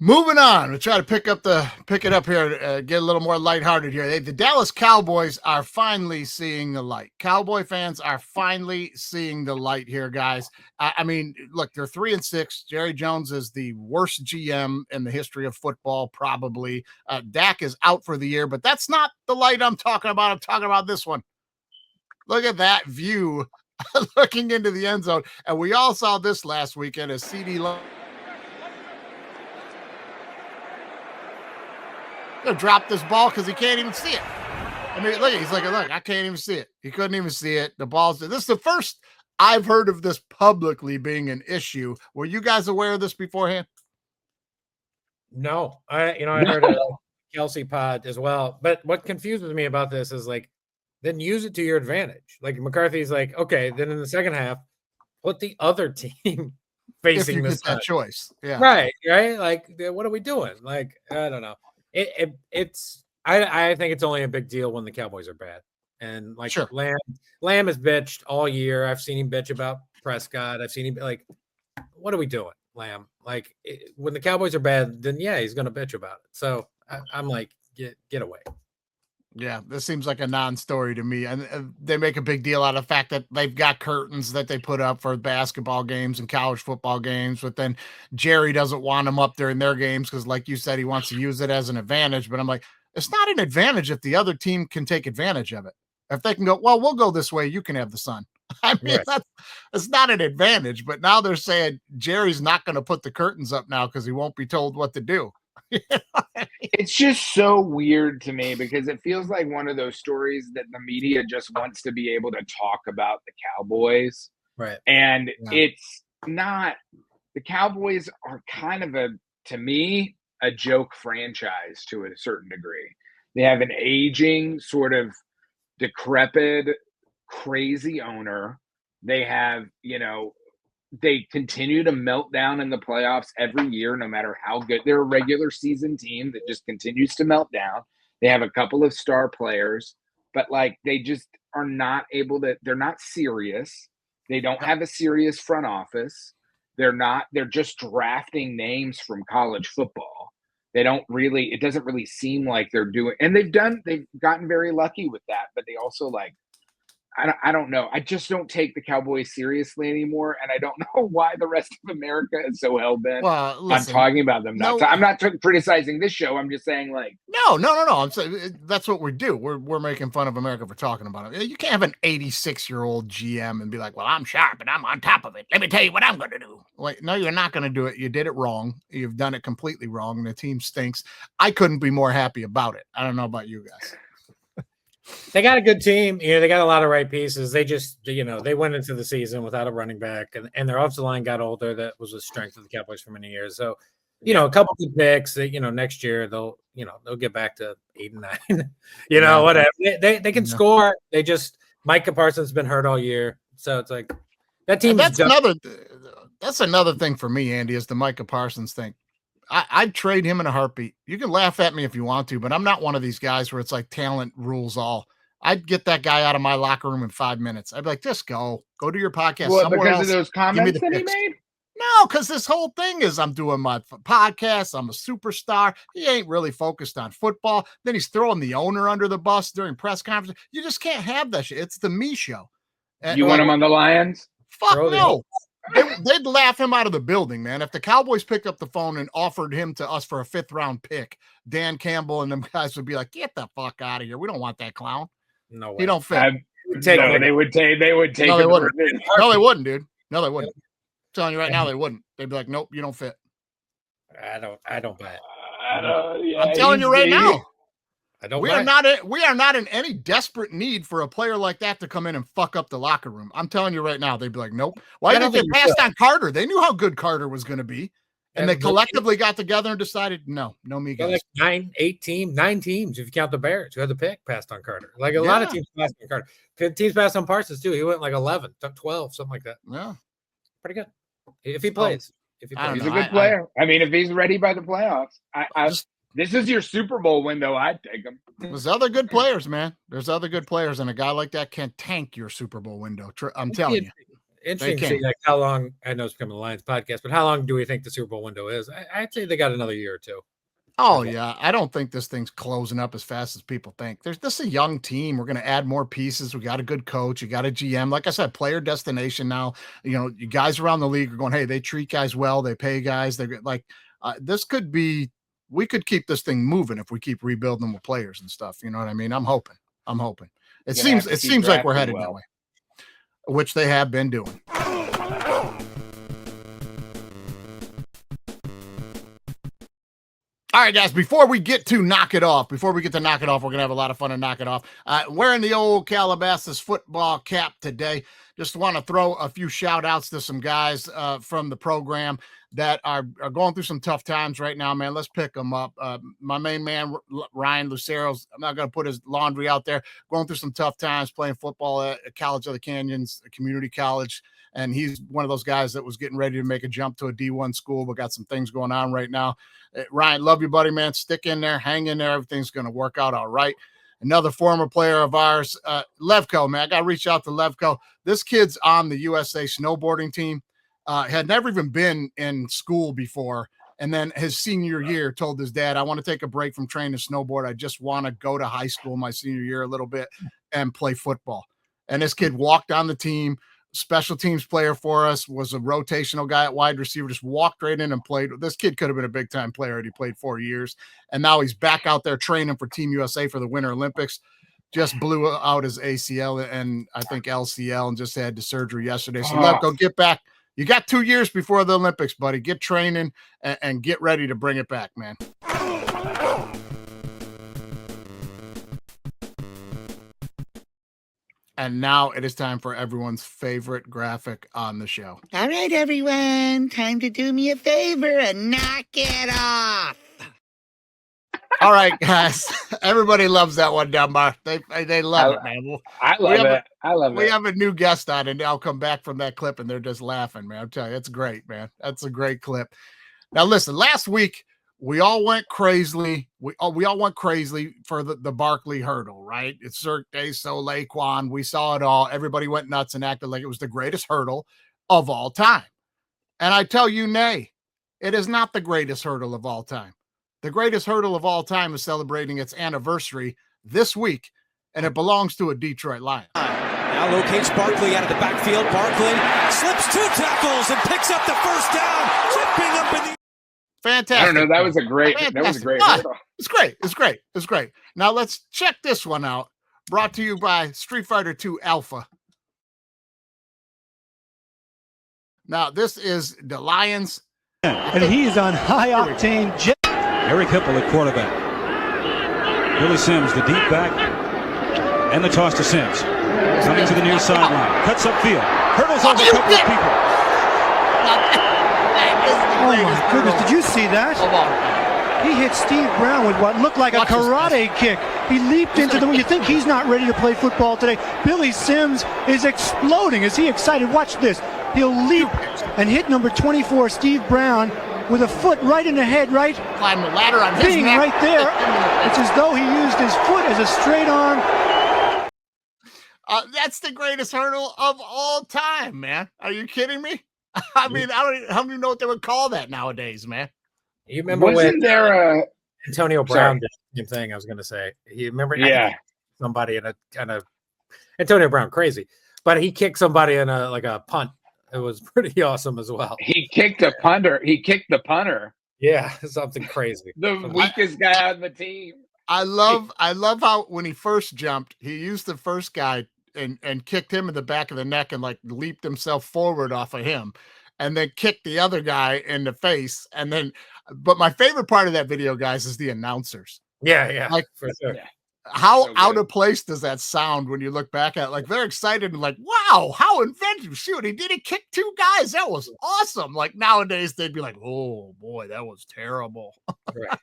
Moving on. We'll try to pick it up here, get a little more lighthearted here. The Dallas Cowboys are finally seeing the light. Cowboy fans are finally seeing the light here, guys. I mean, look, they're 3-6. Jerry Jones is the worst GM in the history of football, probably. Dak is out for the year, but that's not the light I'm talking about. I'm talking about this one. Look at that view looking into the end zone. And we all saw this last weekend as CD Lamb. He'll drop this ball because he can't even see it. I mean, look, he's like, look, I can't even see it. He couldn't even see it. The ball's. This is the first I've heard of this publicly being an issue. Were you guys aware of this beforehand? No, I heard a Kelsey pod as well. But what confuses me about this is like, then use it to your advantage. Like McCarthy's like, okay, then in the second half, put the other team facing this that choice. Yeah. Right. Like, what are we doing? Like, I don't know. It's I think it's only a big deal when the Cowboys are bad. And like sure. Lamb has bitched all year. I've seen him bitch about Prescott. I've seen him like, what are we doing, Lamb? Like when the Cowboys are bad, then yeah, he's gonna bitch about it. So I'm like, get away. Yeah, this seems like a non-story to me. And they make a big deal out of the fact that they've got curtains that they put up for basketball games and college football games. But then Jerry doesn't want them up there in their games because, like you said, he wants to use it as an advantage. But I'm like, it's not an advantage if the other team can take advantage of it. If they can go, well, we'll go this way. You can have the sun. I mean, right. That's not an advantage. But now they're saying Jerry's not going to put the curtains up now because he won't be told what to do. It's just so weird to me because it feels like one of those stories that the media just wants to be able to talk about the Cowboys. Right. And it's not, the Cowboys are kind of to me, a joke franchise to a certain degree. They have an aging, sort of decrepit, crazy owner. They have, they continue to melt down in the playoffs every year, no matter how good. They're a regular season team that just continues to melt down. They have a couple of star players, but like they just are not able to, they're not serious. They don't have a serious front office. They're just drafting names from college football. They don't really, it doesn't really seem like they're doing, and they've gotten very lucky with that, but they also like, I don't know. I just don't take the Cowboys seriously anymore, and I don't know why the rest of America is so hell-bent on talking about them. I'm not criticizing this show. I'm just saying, like, no. I'm saying that's what we do. We're making fun of America for talking about it. You can't have an 86-year-old GM and be like, "Well, I'm sharp and I'm on top of it. Let me tell you what I'm going to do." Like, no, you're not going to do it. You did it wrong. You've done it completely wrong, and the team stinks. I couldn't be more happy about it. I don't know about you guys. They got a good team. They got a lot of right pieces. They just, they went into the season without a running back, and their offensive line got older. That was a strength of the Cowboys for many years. So, a couple good picks. Next year they'll get back to 8 and 9. Whatever. They can score. They just Micah Parsons has been hurt all year, so it's like that team. That's another thing for me, Andy, is the Micah Parsons thing. I'd trade him in a heartbeat. You can laugh at me if you want to, but I'm not one of these guys where it's like talent rules all. I'd get that guy out of my locker room in 5 minutes. I'd be like, just go to your podcast. Well, because of those comments that he made? No, because this whole thing is I'm doing my podcast. I'm a superstar. He ain't really focused on football. Then he's throwing the owner under the bus during press conferences. You just can't have that shit. It's the me show. You want him on the Lions? Fuck no. They'd laugh him out of the building, man. If the Cowboys picked up the phone and offered him to us for a 5th-round pick, Dan Campbell and them guys would be like, "Get the fuck out of here. We don't want that clown. No way. He don't fit." They would take. No, they wouldn't. No, they wouldn't, dude. No, they wouldn't. I'm telling you right now, they wouldn't. They'd be like, "Nope, you don't fit." I don't buy it. I'm telling you right now. We are not in any desperate need for a player like that to come in and fuck up the locker room. I'm telling you right now, they'd be like, "Nope." Why did they pass on Carter? They knew how good Carter was going to be, and they collectively got together and decided, no me guys. Like 9 teams, if you count the Bears, who had the pick, passed on Carter. Like a lot of teams passed on Carter. Good teams passed on Parsons too. He went like 11, 12, something like that. Yeah, pretty good if he plays. He's a good player. I mean, if he's ready by the playoffs, this is your Super Bowl window. I'd take him. There's other good players, man. There's other good players, and a guy like that can tank your Super Bowl window. I'm telling you. Interesting to see like how long. I know it's becoming a Lions podcast, but how long do we think the Super Bowl window is? I'd say they got another year or two. Oh yeah, I don't think this thing's closing up as fast as people think. This is a young team. We're going to add more pieces. We got a good coach. You got a GM. Like I said, player destination now. You guys around the league are going, hey, they treat guys well. They pay guys. They're like, this could be. We could keep this thing moving if we keep rebuilding with players and stuff. You know what I mean? I'm hoping. It seems like we're headed that way, which they have been doing. All All right, guys, before we get to knock it off, we're going to have a lot of fun and knock it off. Wearing the old Calabasas football cap today. Just want to throw a few shout outs to some guys from the program that are going through some tough times right now, man. Let's pick them up. My main man, Ryan Lucero's, I'm not going to put his laundry out there, going through some tough times playing football at College of the Canyons, a community college. And he's one of those guys that was getting ready to make a jump to a D1 school, but got some things going on right now. Ryan, love you, buddy, man. Stick in there, hang in there. Everything's going to work out all right. Another former player of ours, Levko, man. I got to reach out to Levko. This kid's on the USA snowboarding team. Had never even been in school before. And then his senior year told his dad, I want to take a break from training snowboard. I just want to go to high school my senior year a little bit and play football. And this kid walked on the team. Special teams player for us, was a rotational guy at wide receiver, just walked right in and played. This kid could have been a big time player. He played 4 years, and now he's back out there training for Team USA for the Winter Olympics. Just blew out his ACL and I think LCL and just had the surgery yesterday. So go get back. You got 2 years before the Olympics, buddy. Get training and get ready to bring it back, man. And now it is time for everyone's favorite graphic on the show. All right, everyone. Time to do me a favor and knock it off. All right, guys. Everybody loves that one, Dunbar. They love it, man. I love it. We have a new guest on, and they'll come back from that clip, and they're just laughing, man. I'm telling you, it's great, man. That's a great clip. Now, listen, last week, we all went crazily. We all went crazy for the Barkley hurdle, right? It's Cirque du Soleil, Quan. We saw it all. Everybody went nuts and acted like it was the greatest hurdle of all time. And I tell you, nay, it is not the greatest hurdle of all time. The greatest hurdle of all time is celebrating its anniversary this week, and it belongs to a Detroit Lion. Now locates Barkley out of the backfield. Barkley slips 2 tackles and picks up the first down, tripping up in the Fantastic. I don't know. That was a great hurdle. It's great. Now let's check this one out. Brought to you by Street Fighter 2 Alpha. Now this is the Lions. And he's on high octane jet. Eric Hipple at quarterback. Billy Sims, the deep back. And the toss to Sims. Coming to the near sideline. Cuts upfield. Hurdles over a couple of people. Oh my goodness, did you see that? He hit Steve Brown with what looked like a karate kick. He leaped into the, you think he's not ready to play football today. Billy Sims is exploding. Is he excited? Watch this. He'll leap and hit number 24, Steve Brown, with a foot right in the head, right? Climb the ladder on his neck. Right there. It's as though he used his foot as a straight arm. That's the greatest hurdle of all time, man. Are you kidding me? I mean, I don't even know what they would call that nowadays, man. You remember Wasn't there Antonio Brown did the same thing? I was going to say. You remember? Yeah. Somebody in a kind of Antonio Brown, crazy, but he kicked somebody in a punt. It was pretty awesome as well. He kicked a punter. He kicked the punter. Yeah, something crazy. The weakest guy on the team. I love how when he first jumped, he used the first guy and kicked him in the back of the neck and like leaped himself forward off of him and then kicked the other guy in the face. And then, but my favorite part of that video, guys, is the announcers. Yeah. Like, for sure. Yeah. How So out good. of place does that sound when you look back at it? Like they're excited and like, wow, how inventive. Shoot, he did it, kick 2 guys. That was awesome. Like nowadays they'd be like, oh boy, that was terrible. Right.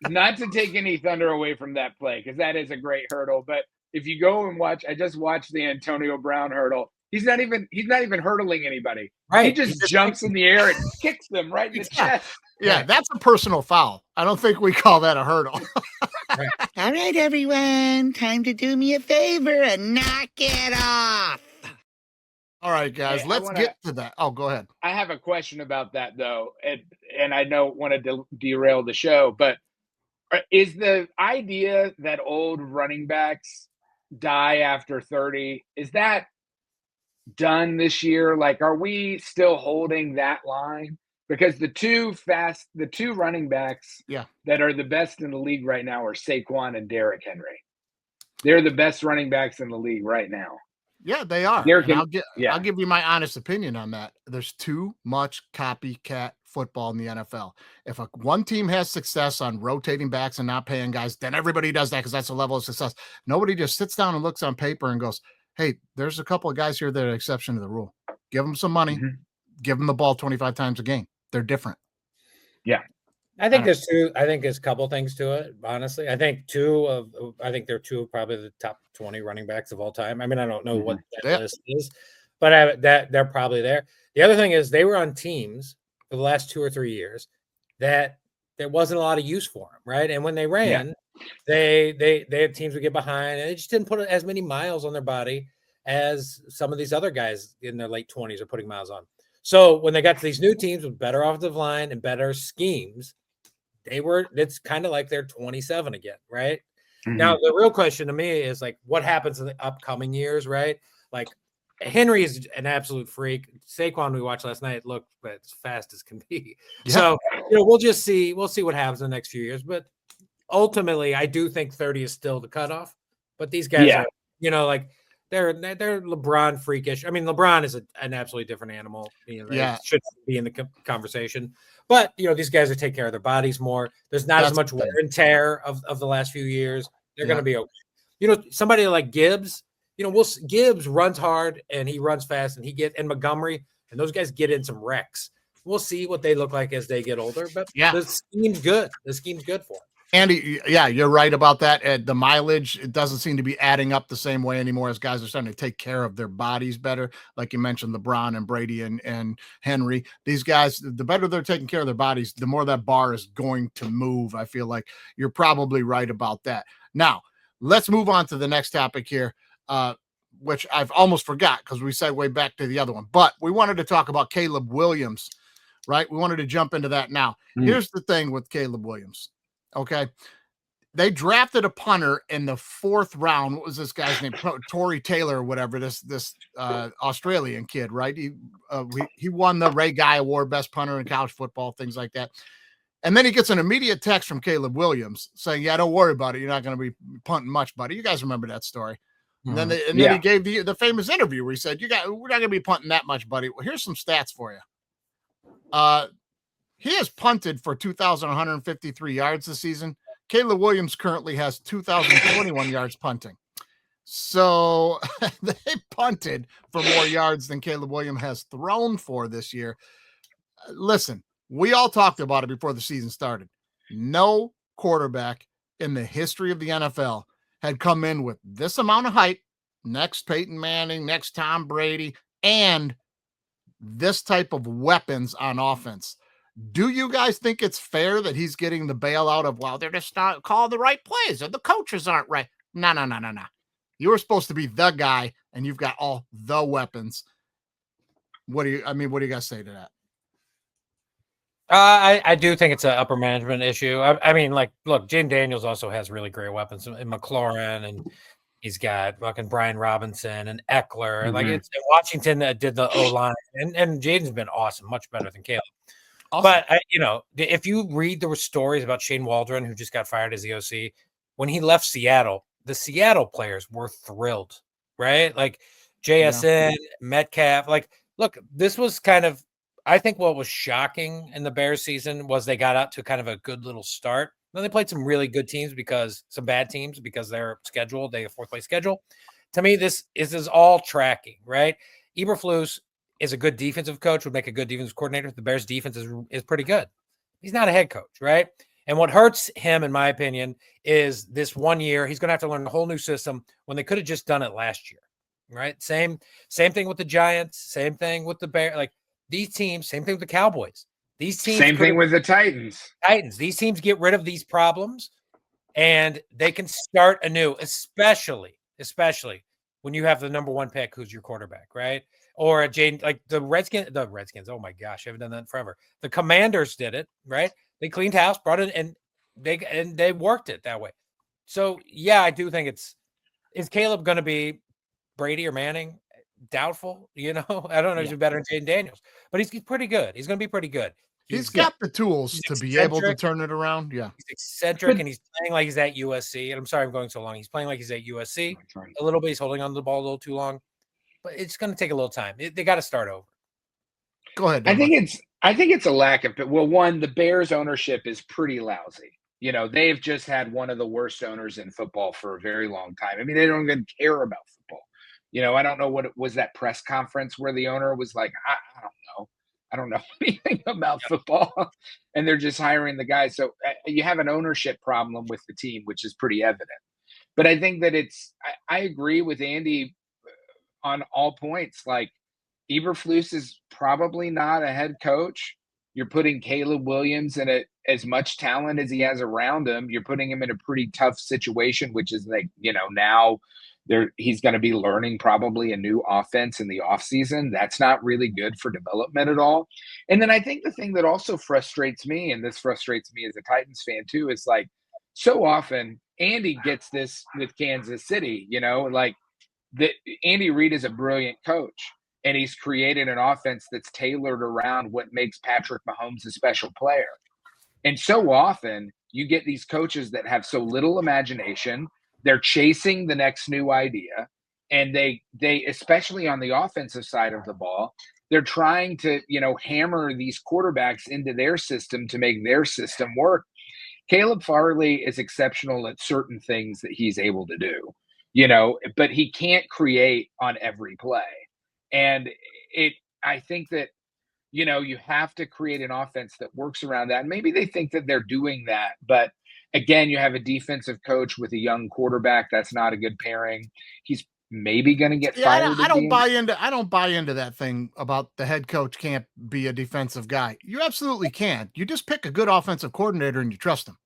Not to take any thunder away from that play, because that is a great hurdle. But if you go and watch, I just watched the Antonio Brown hurdle. He's not even hurdling anybody. Right. He just jumps in the air and kicks them right in the chest. Yeah, that's a personal foul. I don't think we call that a hurdle. All right, everyone. Time to do me a favor and knock it off. All right, guys, Hey, let's get to that. Oh, go ahead. I have a question about that, though, and I don't want to derail the show, but is the idea that old running backs die after 30, is that done this year? Like, are we still holding that line? Because the two running backs that are the best in the league right now are Saquon and Derrick Henry. They're the best running backs in the league right now. Yeah, they are. I'll give you my honest opinion on that. There's too much copycat football in the NFL. If one team has success on rotating backs and not paying guys, then everybody does that because that's the level of success. Nobody just sits down and looks on paper and goes, hey, there's a couple of guys here that are exception to the rule. Give them some money. Give them the ball 25 times a game. They're different. Yeah. I think there's a couple things to it, honestly. I think they're two of probably the top 20 running backs of all time. I mean, I don't know what that list is, but that they're probably there. The other thing is they were on teams for the last 2 or 3 years that there wasn't a lot of use for them, right? And when they ran, they had teams would get behind, and they just didn't put as many miles on their body as some of these other guys in their late 20s are putting miles on. So when they got to these new teams with better offensive line and better schemes, it's kind of like they're 27 again, right? Now, the real question to me is like, what happens in the upcoming years, right? Like Henry is an absolute freak. Saquon, we watched last night, looked as fast as can be. Yeah. So, we'll see what happens in the next few years. But ultimately, I do think 30 is still the cutoff. But these guys are, they're LeBron freakish. I mean, LeBron is an absolutely different animal. Should be in the conversation. But, these guys will take care of their bodies more. There's not as much wear and tear of the last few years. They're going to be okay. Somebody like Gibbs, Gibbs runs hard and he runs fast and Montgomery, and those guys get in some wrecks. We'll see what they look like as they get older. But the scheme's good. The scheme's good for them. Andy, you're right about that. The mileage, it doesn't seem to be adding up the same way anymore as guys are starting to take care of their bodies better. Like you mentioned, LeBron and Brady and Henry. These guys, the better they're taking care of their bodies, the more that bar is going to move. I feel like you're probably right about that. Now, let's move on to the next topic here, which I've almost forgot because we segue back to the other one. But we wanted to talk about Caleb Williams, right? We wanted to jump into that now. Here's the thing with Caleb Williams. Okay. They drafted a punter in the 4th round. What was this guy's name? Tory Taylor or whatever, this Australian kid, right? He won the Ray Guy Award, best punter in college football, things like that. And then he gets an immediate text from Caleb Williams saying, yeah, don't worry about it. You're not going to be punting much, buddy. You guys remember that story. And then he gave the famous interview where he said, we're not going to be punting that much, buddy. Well, here's some stats for you. He has punted for 2,153 yards this season. Caleb Williams currently has 2,021 yards punting. So they punted for more yards than Caleb Williams has thrown for this year. Listen, we all talked about it before the season started. No quarterback in the history of the NFL had come in with this amount of height, next Peyton Manning, next Tom Brady, and this type of weapons on offense. Do you guys think it's fair that he's getting the bailout of, well, they're just not calling the right plays or the coaches aren't right? No. You were supposed to be the guy and you've got all the weapons. What do you guys say to that? I do think it's an upper management issue. I mean, like, look, Jaden Daniels also has really great weapons in McLaurin, and he's got fucking Brian Robinson and Eckler. Mm-hmm. Like, it's Washington that did the O-line, and Jaden's been awesome, much better than Caleb. Awesome. But, if you read the stories about Shane Waldron, who just got fired as the OC, when he left Seattle, the Seattle players were thrilled, right? Like JSN, Metcalf. Like, look, this was kind of, I think what was shocking in the Bears season was they got out to kind of a good little start. Then they played some really good teams some bad teams because they're scheduled. They have 4th place schedule. To me, this is all tracking, right? Eberflus is a good defensive coach, would make a good defensive coordinator. The Bears defense is pretty good. He's not a head coach, right? And what hurts him, in my opinion, is this 1 year, he's going to have to learn a whole new system when they could have just done it last year, right? Same thing with the Giants, same thing with the Bears. Like, these teams, same thing with the Cowboys. These teams, same thing with the Titans. These teams get rid of these problems, and they can start anew, especially when you have the number 1 pick, who's your quarterback, right? Or like the Redskins. Oh my gosh, I haven't done that in forever. The Commanders did it, right? They cleaned house, brought it, and they worked it that way. So yeah, I do think is Caleb going to be Brady or Manning? Doubtful, I don't know. He's better than Jaden Daniels, but he's pretty good. He's going to be pretty good. He's got the tools to be able to turn it around. Yeah, he's eccentric, and he's playing like he's at USC. And I'm sorry I'm going so long. He's playing like he's at USC a little bit. He's holding on to the ball a little too long. but it's going to take a little time. They got to start over. Go ahead. I think it's a lack of, well, one, the Bears ownership is pretty lousy. You know, they've just had one of the worst owners in football for a very long time. I mean, they don't even care about football. You know, I don't know what it was, that press conference where the owner was like, I don't know. I don't know anything about football. And they're just hiring the guy. So you have an ownership problem with the team, which is pretty evident. But I think that I agree with Andy on all points. Like, Eberflus is probably not a head coach. You're putting Caleb Williams in as much talent as he has around him. You're putting him in a pretty tough situation, which is like, you know, now he's going to be learning probably a new offense in the offseason. That's not really good for development at all. And then I think the thing that also frustrates me, and this frustrates me as a Titans fan too, is like, so often Andy gets this with Kansas City, you know, like Andy Reid is a brilliant coach. And he's created an offense that's tailored around what makes Patrick Mahomes a special player. And so often you get these coaches that have so little imagination. They're chasing the next new idea. And they especially on the offensive side of the ball, they're trying to, you know, hammer these quarterbacks into their system to make their system work. Caleb Farley is exceptional at certain things that he's able to do, you know, but he can't create on every play. And I think that, you know, you have to create an offense that works around that. And maybe they think that they're doing that. But again, you have a defensive coach with a young quarterback. That's not a good pairing. He's maybe going to get fired. I don't buy into that thing about the head coach can't be a defensive guy. You absolutely can. You just pick a good offensive coordinator and you trust him.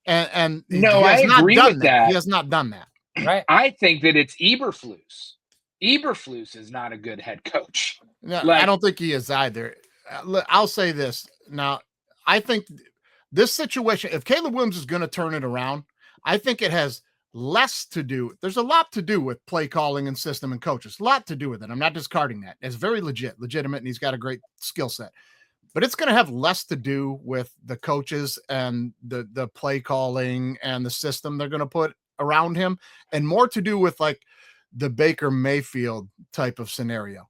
And no, I agree with that. He has not done that. Right. I think that it's Eberflus. Eberflus is not a good head coach. No, I don't think he is either. I'll say this. Now, I think this situation, if Caleb Williams is going to turn it around, I think it has less to do. There's a lot to do with play calling and system and coaches. A lot to do with it. I'm not discarding that. It's very legitimate, and he's got a great skill set. But it's going to have less to do with the coaches and the play calling and the system they're going to put around him, and more to do with like the Baker Mayfield type of scenario.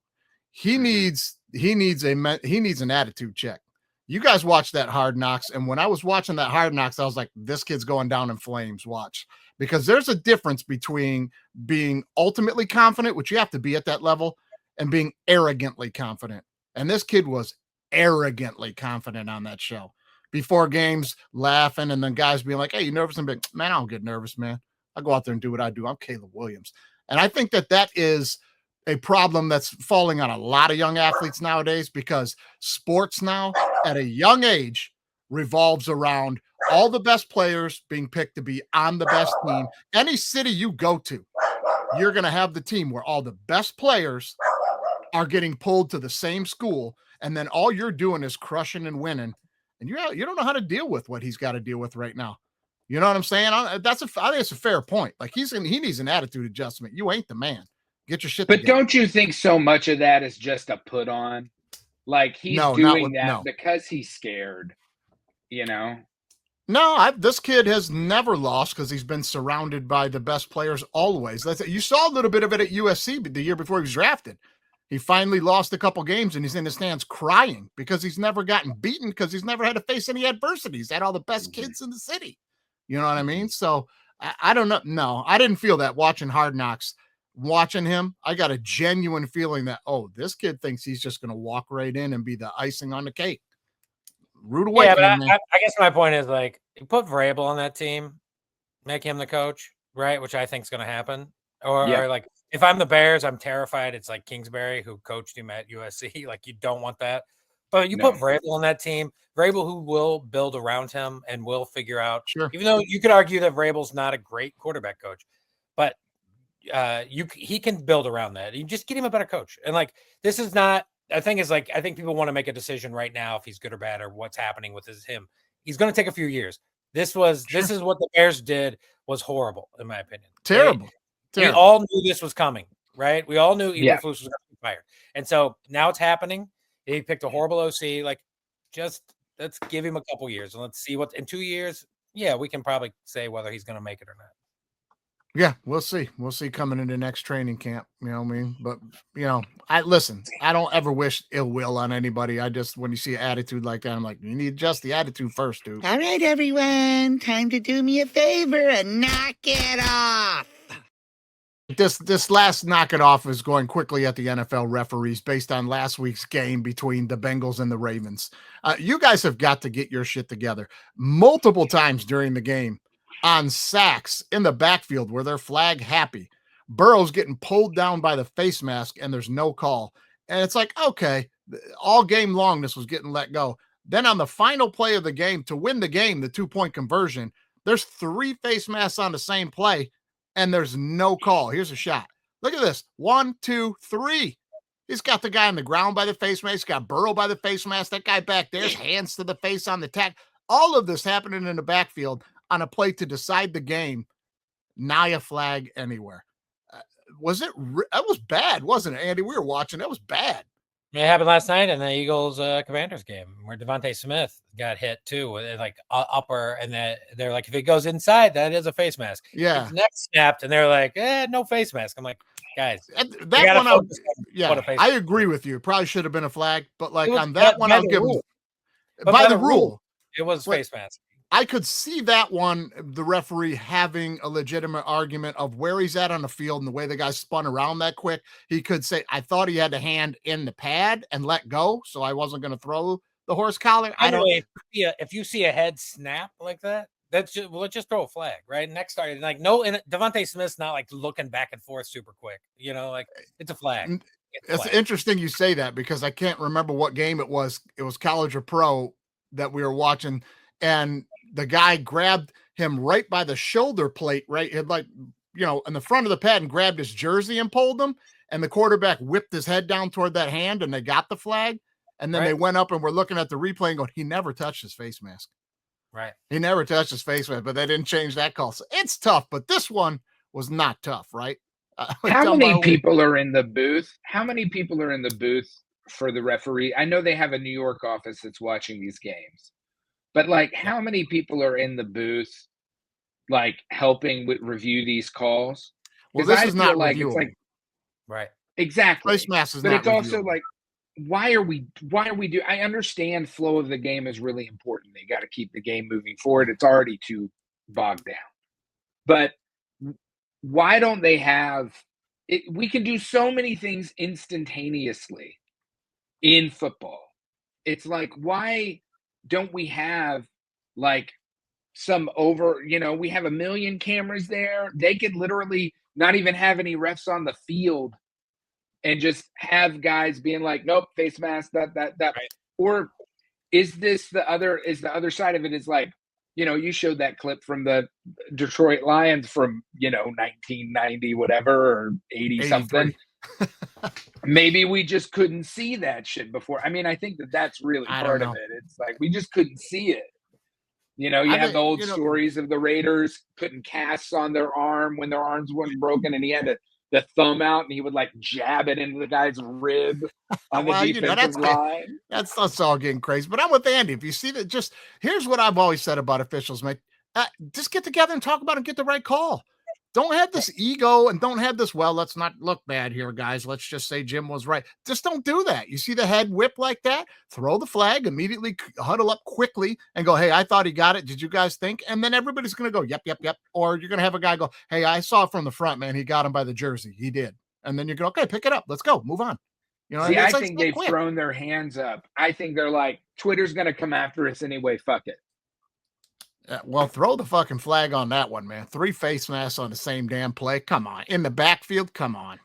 He needs an attitude check. You guys watch that Hard Knocks, and when I was watching that Hard Knocks, I was like, this kid's going down in flames. Watch, because there's a difference between being ultimately confident, which you have to be at that level, and being arrogantly confident. And this kid was arrogantly confident on that show before games, laughing, and then guys being like, hey, you nervous? And being, man, I don't get nervous, man. I go out there and do what I do. I'm Caleb Williams. And I think that is a problem that's falling on a lot of young athletes nowadays, because sports now at a young age revolves around all the best players being picked to be on the best team. Any city you go to, you're going to have the team where all the best players are getting pulled to the same school. And then all you're doing is crushing and winning. And you don't know how to deal with what he's got to deal with right now. You know what I'm saying? I think it's a fair point. Like he needs an attitude adjustment. You ain't the man. Get your shit together. But don't you think so much of that is just a put on? Like he's doing that because he's scared, you know? No, this kid has never lost because he's been surrounded by the best players always. You saw a little bit of it at USC the year before he was drafted. He finally lost a couple games and he's in the stands crying because he's never gotten beaten, because he's never had to face any adversity. He's had all the best kids in the city. You know what I mean? So I don't know. No, I didn't feel that watching Hard Knocks. Watching him, I got a genuine feeling that, oh, this kid thinks he's just going to walk right in and be the icing on the cake. Rude awakening. Yeah, but I guess my point is, like, you put Vrabel on that team, make him the coach, right? Which I think is going to happen. Or like, if I'm the Bears, I'm terrified. It's like Kingsbury, who coached him at USC. Like, you don't want that. But you put Vrabel on that team, Vrabel, who will build around him and will figure out. Sure. Even though you could argue that Vrabel's not a great quarterback coach, but he can build around that. You just get him a better coach. And like, this is not. I think people want to make a decision right now if he's good or bad or what's happening with him. He's going to take a few years. This is what the Bears did was horrible, in my opinion. Terrible. We all knew this was coming, right? We all knew Eberflus was going to be fired. And so now it's happening. He picked a horrible OC. Like, just let's give him a couple years and let's see what in 2 years. Yeah, we can probably say whether he's going to make it or not. Yeah, we'll see. We'll see coming into next training camp. You know what I mean? But, I don't ever wish ill will on anybody. I just, when you see an attitude like that, I'm like, you need to adjust the attitude first, dude. All right, everyone. Time to do me a favor and knock it off. This last knock it off is going quickly at the NFL referees based on last week's game between the Bengals and the Ravens. You guys have got to get your shit together. Multiple times during the game on sacks in the backfield where they're flag happy. Burrow's getting pulled down by the face mask and there's no call. And it's like, okay, all game long this was getting let go. Then on the final play of the game to win the game, the 2-point conversion, there's 3 face masks on the same play. And there's no call. Here's a shot. Look at this. 1, 2, 3. He's got the guy on the ground by the face mask. He's got Burrow by the face mask. That guy back there's hands to the face on the tack. All of this happening in the backfield on a play to decide the game. Now you flag anywhere. That was bad, wasn't it, Andy? We were watching. That was bad. It happened last night in the Eagles Commanders game where Devontae Smith got hit too, with like upper, and they're like, if it goes inside, that is a face mask. Yeah. His neck snapped, and they're like, no face mask. I'm like, guys, that one, I agree with you. Probably should have been a flag, but like on that one, I'll give him by the rule. It was face mask. I could see that one, the referee having a legitimate argument of where he's at on the field and the way the guy spun around that quick. He could say, I thought he had the hand in the pad and let go, so I wasn't going to throw the horse collar. If you see a head snap like that, let's just throw a flag, right? Next start, like and Devontae Smith's not like looking back and forth super quick, like it's a flag. It's interesting you say that because I can't remember what game it was. It was college or pro that we were watching, and the guy grabbed him right by the shoulder plate, right? He had in the front of the pad and grabbed his jersey and pulled him. And the quarterback whipped his head down toward that hand and they got the flag. And then they went up and were looking at the replay and going, he never touched his face mask. Right. He never touched his face mask, but they didn't change that call. So it's tough, but this one was not tough, right? How many people are in the booth? How many people are in the booth for the referee? I know they have a New York office that's watching these games. But like, how many people are in the booth, like helping review these calls? Well, this is not like it's like right, exactly. Face mask is but not it's also like, why are we doing? I understand flow of the game is really important. They got to keep the game moving forward. It's already too bogged down. But why don't they have it? We can do so many things instantaneously in football. It's like, why don't we have like some we have 1 million cameras there. They could literally not even have any refs on the field and just have guys being like, nope, face mask, that. Right. Or is the other side of it is like, you showed that clip from the Detroit Lions from, 1990, whatever, or 80 something. Maybe we just couldn't see that shit before. I mean, I think that's really part of it. It's like we just couldn't see it. You have the old stories of the Raiders putting casts on their arm when their arms weren't broken, and he had the thumb out, and he would like jab it into the guy's rib on the defensive line. That's all getting crazy. But I'm with Andy. If you see that, just here's what I've always said about officials, mate. Just get together and talk about it and get the right call. Don't have this ego and don't have this, well, let's not look bad here, guys. Let's just say Jim was right. Just don't do that. You see the head whip like that? Throw the flag, immediately huddle up quickly and go, hey, I thought he got it. Did you guys think? And then everybody's going to go, yep. Or you're going to have a guy go, hey, I saw it from the front, man. He got him by the jersey. He did. And then you're going, okay, pick it up. Let's go. Move on. See, I think they've thrown their hands up. I think they're like, Twitter's going to come after us anyway. Fuck it. Well, throw the fucking flag on that one, man. 3 face masks on the same damn play. Come on. In the backfield, come on.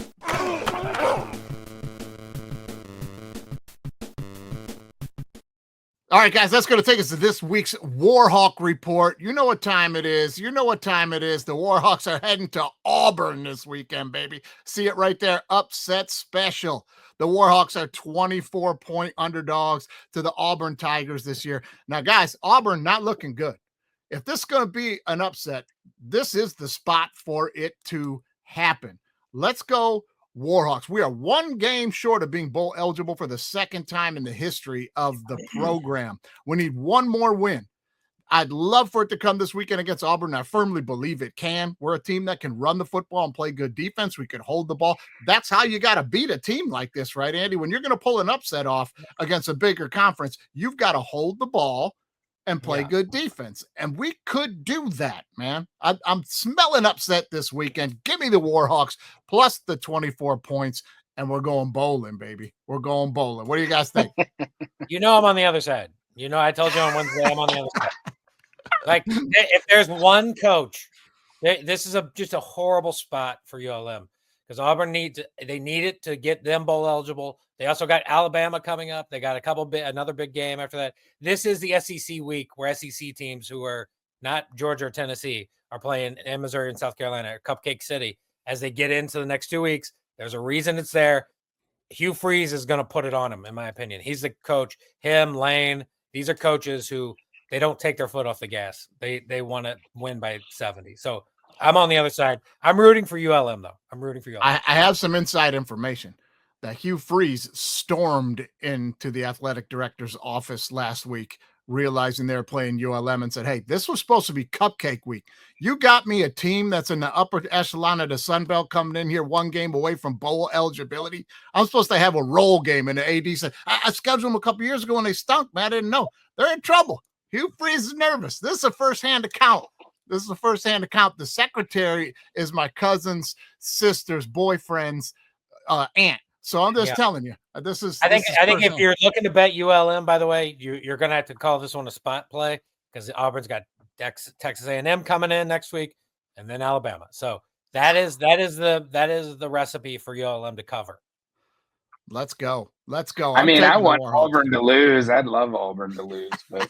All right, guys, that's going to take us to this week's Warhawk report. You know what time it is. The Warhawks are heading to Auburn this weekend, baby. See it right there. Upset special. The Warhawks are 24-point underdogs to the Auburn Tigers this year. Now, guys, Auburn not looking good. If this is going to be an upset, this is the spot for it to happen. Let's go Warhawks. We are 1 game short of being bowl eligible for the second time in the history of the program. We need 1 more win. I'd love for it to come this weekend against Auburn. I firmly believe it can. We're a team that can run the football and play good defense. We can hold the ball. That's how you got to beat a team like this, right, Andy? When you're going to pull an upset off against a bigger conference, you've got to hold the ball and play good defense. And we could do that, man. I'm smelling upset this weekend. Give me the Warhawks plus the 24 points, and we're going bowling, baby. We're going bowling. What do you guys think? I'm on the other side. I told you on Wednesday I'm on the other side. Like, if there's one coach, this is just a horrible spot for ULM because Auburn need it to get them bowl eligible. They also got Alabama coming up. They got another big game after that. This is the SEC week where SEC teams who are not Georgia or Tennessee are playing in Missouri and South Carolina or Cupcake City. As they get into the next 2 weeks, there's a reason it's there. Hugh Freeze is going to put it on him, in my opinion. He's the coach. Him, Lane, these are coaches who they don't take their foot off the gas. They want to win by 70. So I'm on the other side. I'm rooting for ULM, though. I'm rooting for ULM. I have some inside information that Hugh Freeze stormed into the athletic director's office last week, realizing they were playing ULM, and said, hey, this was supposed to be Cupcake Week. You got me a team that's in the upper echelon of the Sun Belt coming in here one game away from bowl eligibility. I'm supposed to have a roll game, and the AD said, I scheduled them a couple years ago and they stunk, man. I didn't know. They're in trouble. Hugh Freeze is nervous. This is a first-hand account. The secretary is my cousin's sister's boyfriend's aunt. So I'm just telling you, I think if you're looking to bet ULM, by the way, you're going to have to call this one a spot play because Auburn's got Texas A&M coming in next week, and then Alabama. So that is the recipe for ULM to cover. Let's go. I want Auburn to lose. I'd love Auburn to lose, but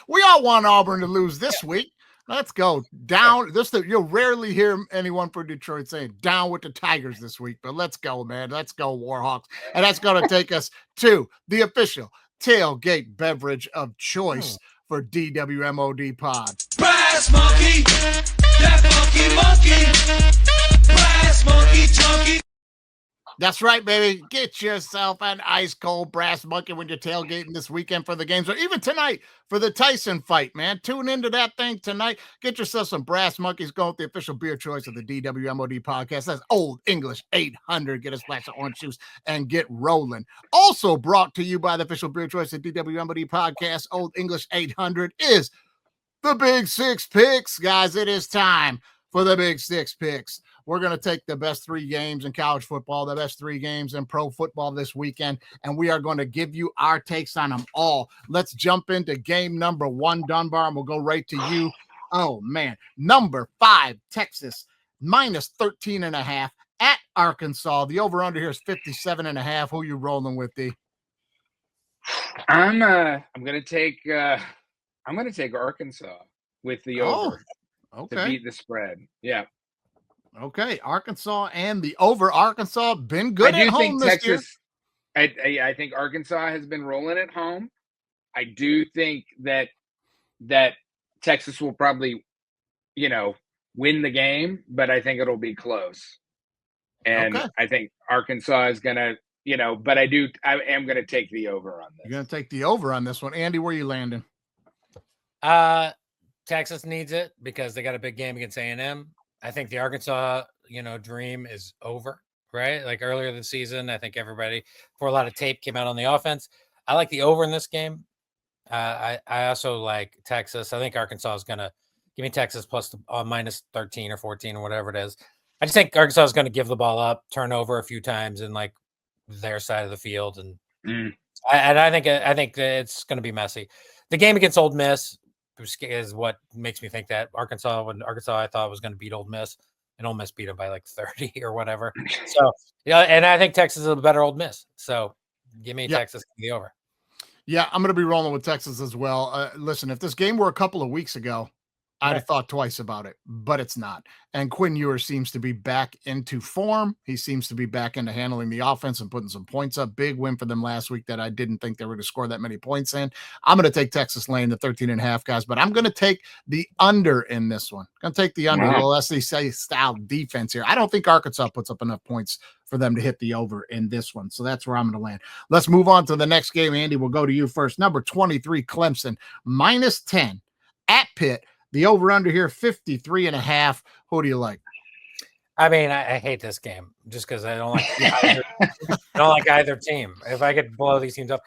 we all want Auburn to lose this week. Let's go down. You'll rarely hear anyone from Detroit saying down with the Tigers this week, but let's go, man. Let's go, Warhawks. And that's going to take us to the official tailgate beverage of choice for DWMOD Pod. Brass monkey, that monkey, brass monkey, chunky. That's right, baby. Get yourself an ice cold Brass Monkey when you're tailgating this weekend for the games, or even tonight for the Tyson fight, man. Tune into that thing tonight. Get yourself some Brass Monkeys. Go with the official beer choice of the DWMOD podcast. That's Old English 800. Get a splash of orange juice and get rolling. Also brought to you by the official beer choice of DWMOD podcast, Old English 800, is the Big 6 Picks. Guys, it is time for the Big 6 Picks. We're going to take the best 3 games in college football, the best 3 games in pro football this weekend, and we are going to give you our takes on them all. Let's jump into game number 1, Dunbar, and we'll go right to you. Oh, man. Number 5, Texas, minus 13.5 at Arkansas. The over-under here is 57.5. Who you rolling with, D? I'm going to take Arkansas with the over to beat the spread. Yeah. Okay, Arkansas and the over. Arkansas been good at home this year. I think Arkansas has been rolling at home. I do think that Texas will probably, win the game, but I think it'll be close. And I think Arkansas is gonna, but I am gonna take the over on this. You're gonna take the over on this one, Andy. Where are you landing? Texas needs it because they got a big game against A&M. I think the Arkansas, dream is over, right? Like earlier this season, I think everybody, before a lot of tape came out on the offense, I like the over in this game. I also like Texas. I think Arkansas is going to give me Texas plus minus 13 or 14 or whatever it is. I just think Arkansas is going to give the ball up, turn over a few times in like their side of the field. And I think that it's going to be messy. The game against Ole Miss is what makes me think that Arkansas I thought was going to beat Ole Miss, and Ole Miss beat them by like 30 or whatever. So and I think Texas is a better Ole Miss. So give me Texas the over. Yeah, I'm going to be rolling with Texas as well. Listen, if this game were a couple of weeks ago, I'd have thought twice about it, but it's not. And Quinn Ewers seems to be back into form. He seems to be back into handling the offense and putting some points up. Big win for them last week that I didn't think they were going to score that many points in. I'm going to take Texas laying the 13.5, guys, but I'm going to take the under in this one. I'm going to take the under. Wow. Little SEC-style defense here. I don't think Arkansas puts up enough points for them to hit the over in this one. So that's where I'm going to land. Let's move on to the next game. Andy, we'll go to you first. Number 23, Clemson, minus 10. at Pitt. The over-under here, 53.5. Who do you like? I mean, I hate this game just because I don't like either, I don't like either team. If I could blow these teams up,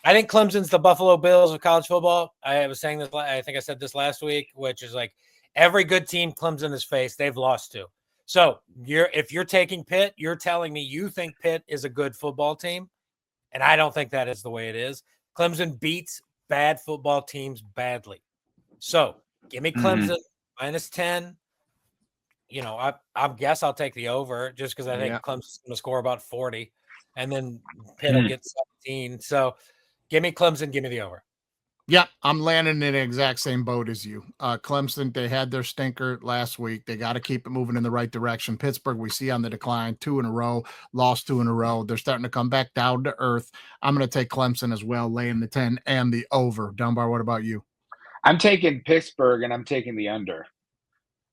I think Clemson's the Buffalo Bills of college football. I was saying this. I think I said this last week, which is like every good team Clemson has faced, they've lost to. So if you're taking Pitt, you're telling me you think Pitt is a good football team, and I don't think that is the way it is. Clemson beats bad football teams badly. So give me Clemson minus 10. You know, I guess I'll take the over just because I think Clemson's going to score about 40, and then Pitt will get 17. So give me Clemson, give me the over. Yep, I'm landing in the exact same boat as you. Clemson, they had their stinker last week. They got to keep it moving in the right direction. Pittsburgh, we see on the decline, 2 in a row, lost 2 in a row. They're starting to come back down to earth. I'm going to take Clemson as well, laying the 10 and the over. Dunbar, what about you? I'm taking Pittsburgh, and I'm taking the under.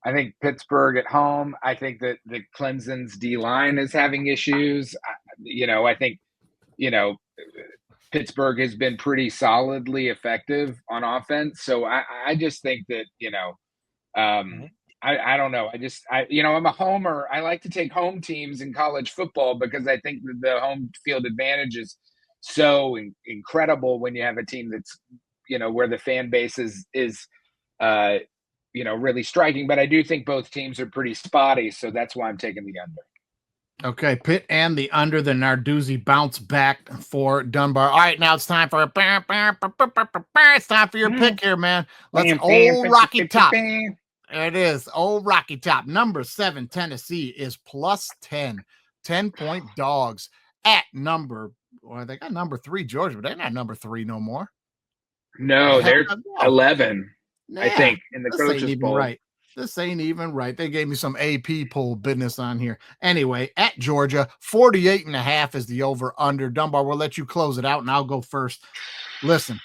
I think Pittsburgh at home. I think that the Clemson's D-line is having issues. I think, Pittsburgh has been pretty solidly effective on offense. So I just think that, I don't know. I'm a homer. I like to take home teams in college football because I think that the home field advantage is so incredible when you have a team that's, where the fan base is really striking. But I do think both teams are pretty spotty. So that's why I'm taking the under. Okay, Pitt and the under, the Narduzzi bounce back for Dunbar. All right, now it's time for your pick here, man. Let's old Rocky Top. There it is, old Rocky Top. Number 7, Tennessee is plus 10. 10-point dogs at they got number 3, Georgia, but they're not number 3 no more. No, they're 11, I think, in the coaches poll. Right. This ain't even right. They gave me some AP poll business on here. Anyway, at Georgia, 48.5 is the over-under. Dunbar, we'll let you close it out, and I'll go first. Listen,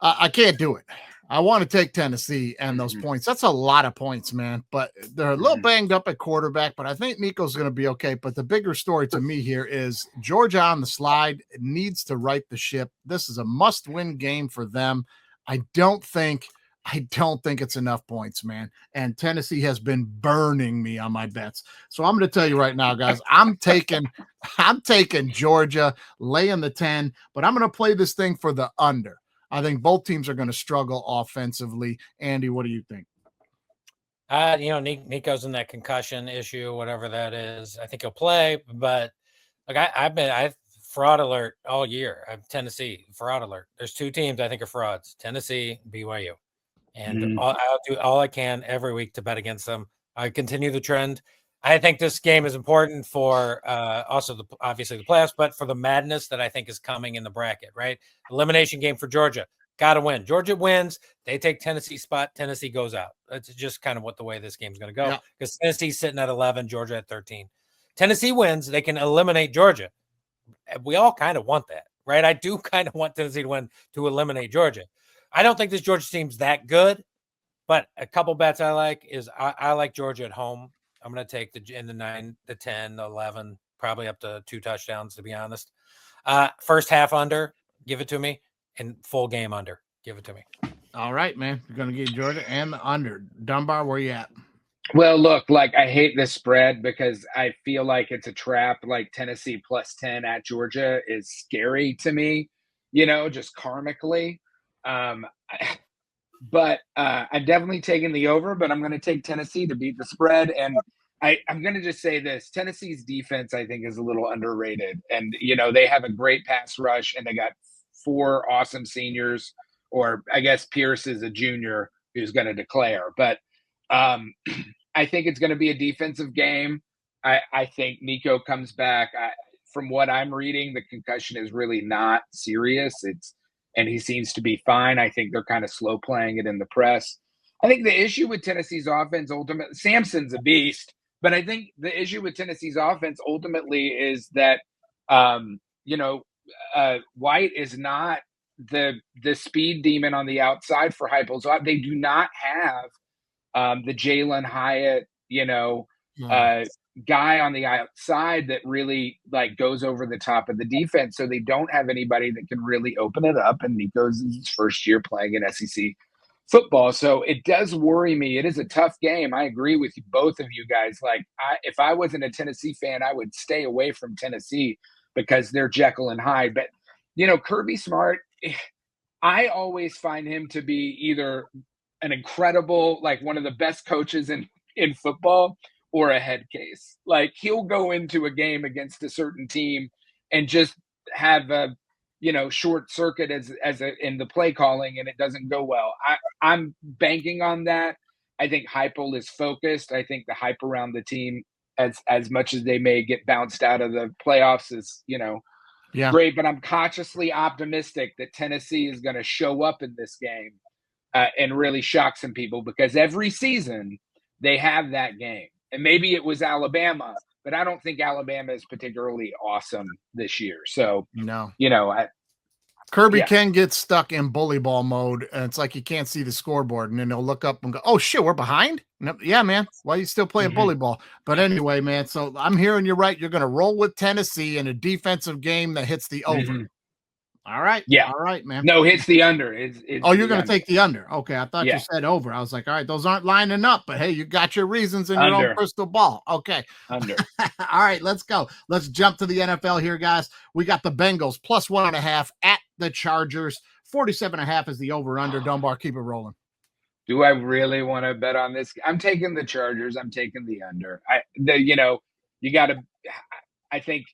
I can't do it. I want to take Tennessee and those points. That's a lot of points, man. But they're a little banged up at quarterback, but I think Nico's going to be okay. But the bigger story to me here is Georgia on the slide needs to right the ship. This is a must-win game for them. I don't think it's enough points, man. And Tennessee has been burning me on my bets. So I'm going to tell you right now, guys, I'm taking Georgia, laying the 10, but I'm going to play this thing for the under. I think both teams are going to struggle offensively. Andy, what do you think? Nico's in that concussion issue, whatever that is. I think he'll play, but I've fraud alert all year. I'm Tennessee, fraud alert. There's 2 teams I think are frauds, Tennessee, BYU. And I'll do all I can every week to bet against them. I continue the trend. I think this game is important for also obviously the playoffs, but for the madness that I think is coming in the bracket, right? Elimination game for Georgia. Got to win. Georgia wins. They take Tennessee's spot. Tennessee goes out. That's just kind of what the way this game's going to go because Tennessee's sitting at 11, Georgia at 13. Tennessee wins. They can eliminate Georgia. We all kind of want that, right? I do kind of want Tennessee to win to eliminate Georgia. I don't think this Georgia team's that good, but a couple bets I like is I like Georgia at home. I'm going to take the 9, the 10, the 11, probably up to 2 touchdowns, to be honest. First half under, give it to me, and full game under, give it to me. All right, man. You're going to get Georgia and the under. Dunbar, where you at? Well, look, I hate this spread because I feel like it's a trap. Like Tennessee plus 10 at Georgia is scary to me, just karmically. But I'm definitely taking the over, but I'm going to take Tennessee to beat the spread. And I'm going to just say this. Tennessee's defense, I think, is a little underrated. And, they have a great pass rush, and they got 4 awesome seniors, or I guess Pierce is a junior who's going to declare. But I think it's going to be a defensive game. I think Nico comes back. From what I'm reading, the concussion is really not serious. And he seems to be fine. I think they're kind of slow playing it in the press. I think the issue with Tennessee's offense ultimately, Samson's a beast, but I think the issue with Tennessee's offense ultimately is that, White is not the speed demon on the outside for Heupel. So they do not have the Jalen Hyatt, guy on the outside that really goes over the top of the defense. So they don't have anybody that can really open it up. And Nico's his first year playing in SEC football. So it does worry me. It is a tough game. I agree with you, both of you guys. Like, if I wasn't a Tennessee fan, I would stay away from Tennessee because they're Jekyll and Hyde. But, Kirby Smart, I always find him to be either an incredible, like one of the best coaches in football, or a head case. Like, he'll go into a game against a certain team and just have a short circuit in the play calling, and it doesn't go well. I'm banking on that. I think Heupel is focused. I think the hype around the team, as much as they may get bounced out of the playoffs, is great. But I'm cautiously optimistic that Tennessee is going to show up in this game and really shock some people, because every season they have that game. And maybe it was Alabama, but I don't think Alabama is particularly awesome this year. So, no, Kirby can get stuck in bully ball mode, and it's like you can't see the scoreboard, and then he'll look up and go, "Oh shit, we're behind." No, yeah, man. Why are you still playing bully ball? But anyway, man. So I'm hearing you right. You're going to roll with Tennessee in a defensive game that hits the over. All right. Yeah. All right, man. No, it's the under. It's you're going to take the under. Okay. I thought you said over. I was like, all right, those aren't lining up, but hey, you got your reasons in your own crystal ball. Okay. Under. All right, let's go. Let's jump to the NFL here, guys. We got the Bengals plus 1.5 at the Chargers. 47.5 is the over under. Dunbar, keep it rolling. Do I really want to bet on this? I'm taking the Chargers. I'm taking the under. You got to, I think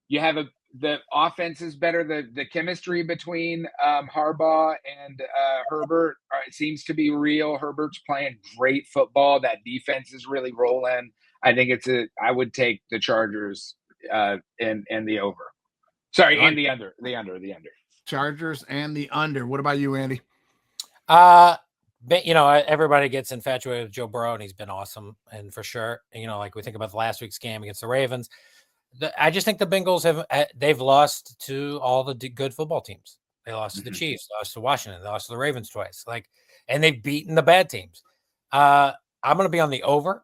you have the offense is better. The chemistry between Harbaugh and Herbert it seems to be real. Herbert's playing great football. That defense is really rolling. I think I would take the Chargers and the over. Sorry, and the under. The under. Chargers and the under. What about you, Andy? Everybody gets infatuated with Joe Burrow, and he's been awesome, and for sure. Like we think about the last week's game against the Ravens. I just think the Bengals they've lost to all the good football teams. They lost to the Chiefs, lost to Washington, they lost to the Ravens twice. And they've beaten the bad teams. I'm going to be on the over,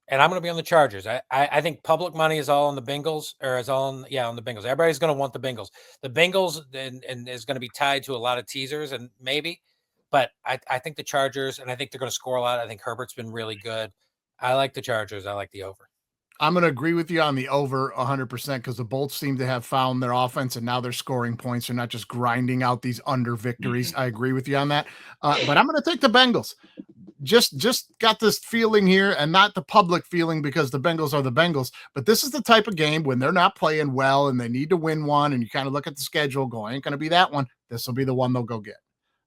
and I'm going to be on the Chargers. I think public money is all on the Bengals, or is all on the Bengals. Everybody's going to want the Bengals. The Bengals and is going to be tied to a lot of teasers, and maybe. But I think the Chargers, and I think they're going to score a lot. I think Herbert's been really good. I like the Chargers. I like the over. I'm going to agree with you on the over 100% because the Bolts seem to have found their offense, and now they're scoring points. They're not just grinding out these under victories. I agree with you on that. But I'm going to take the Bengals. Just got this feeling here, and not the public feeling because the Bengals are the Bengals, but this is the type of game when they're not playing well and they need to win one, and you kind of look at the schedule going, ain't going to be that one. This will be the one they'll go get.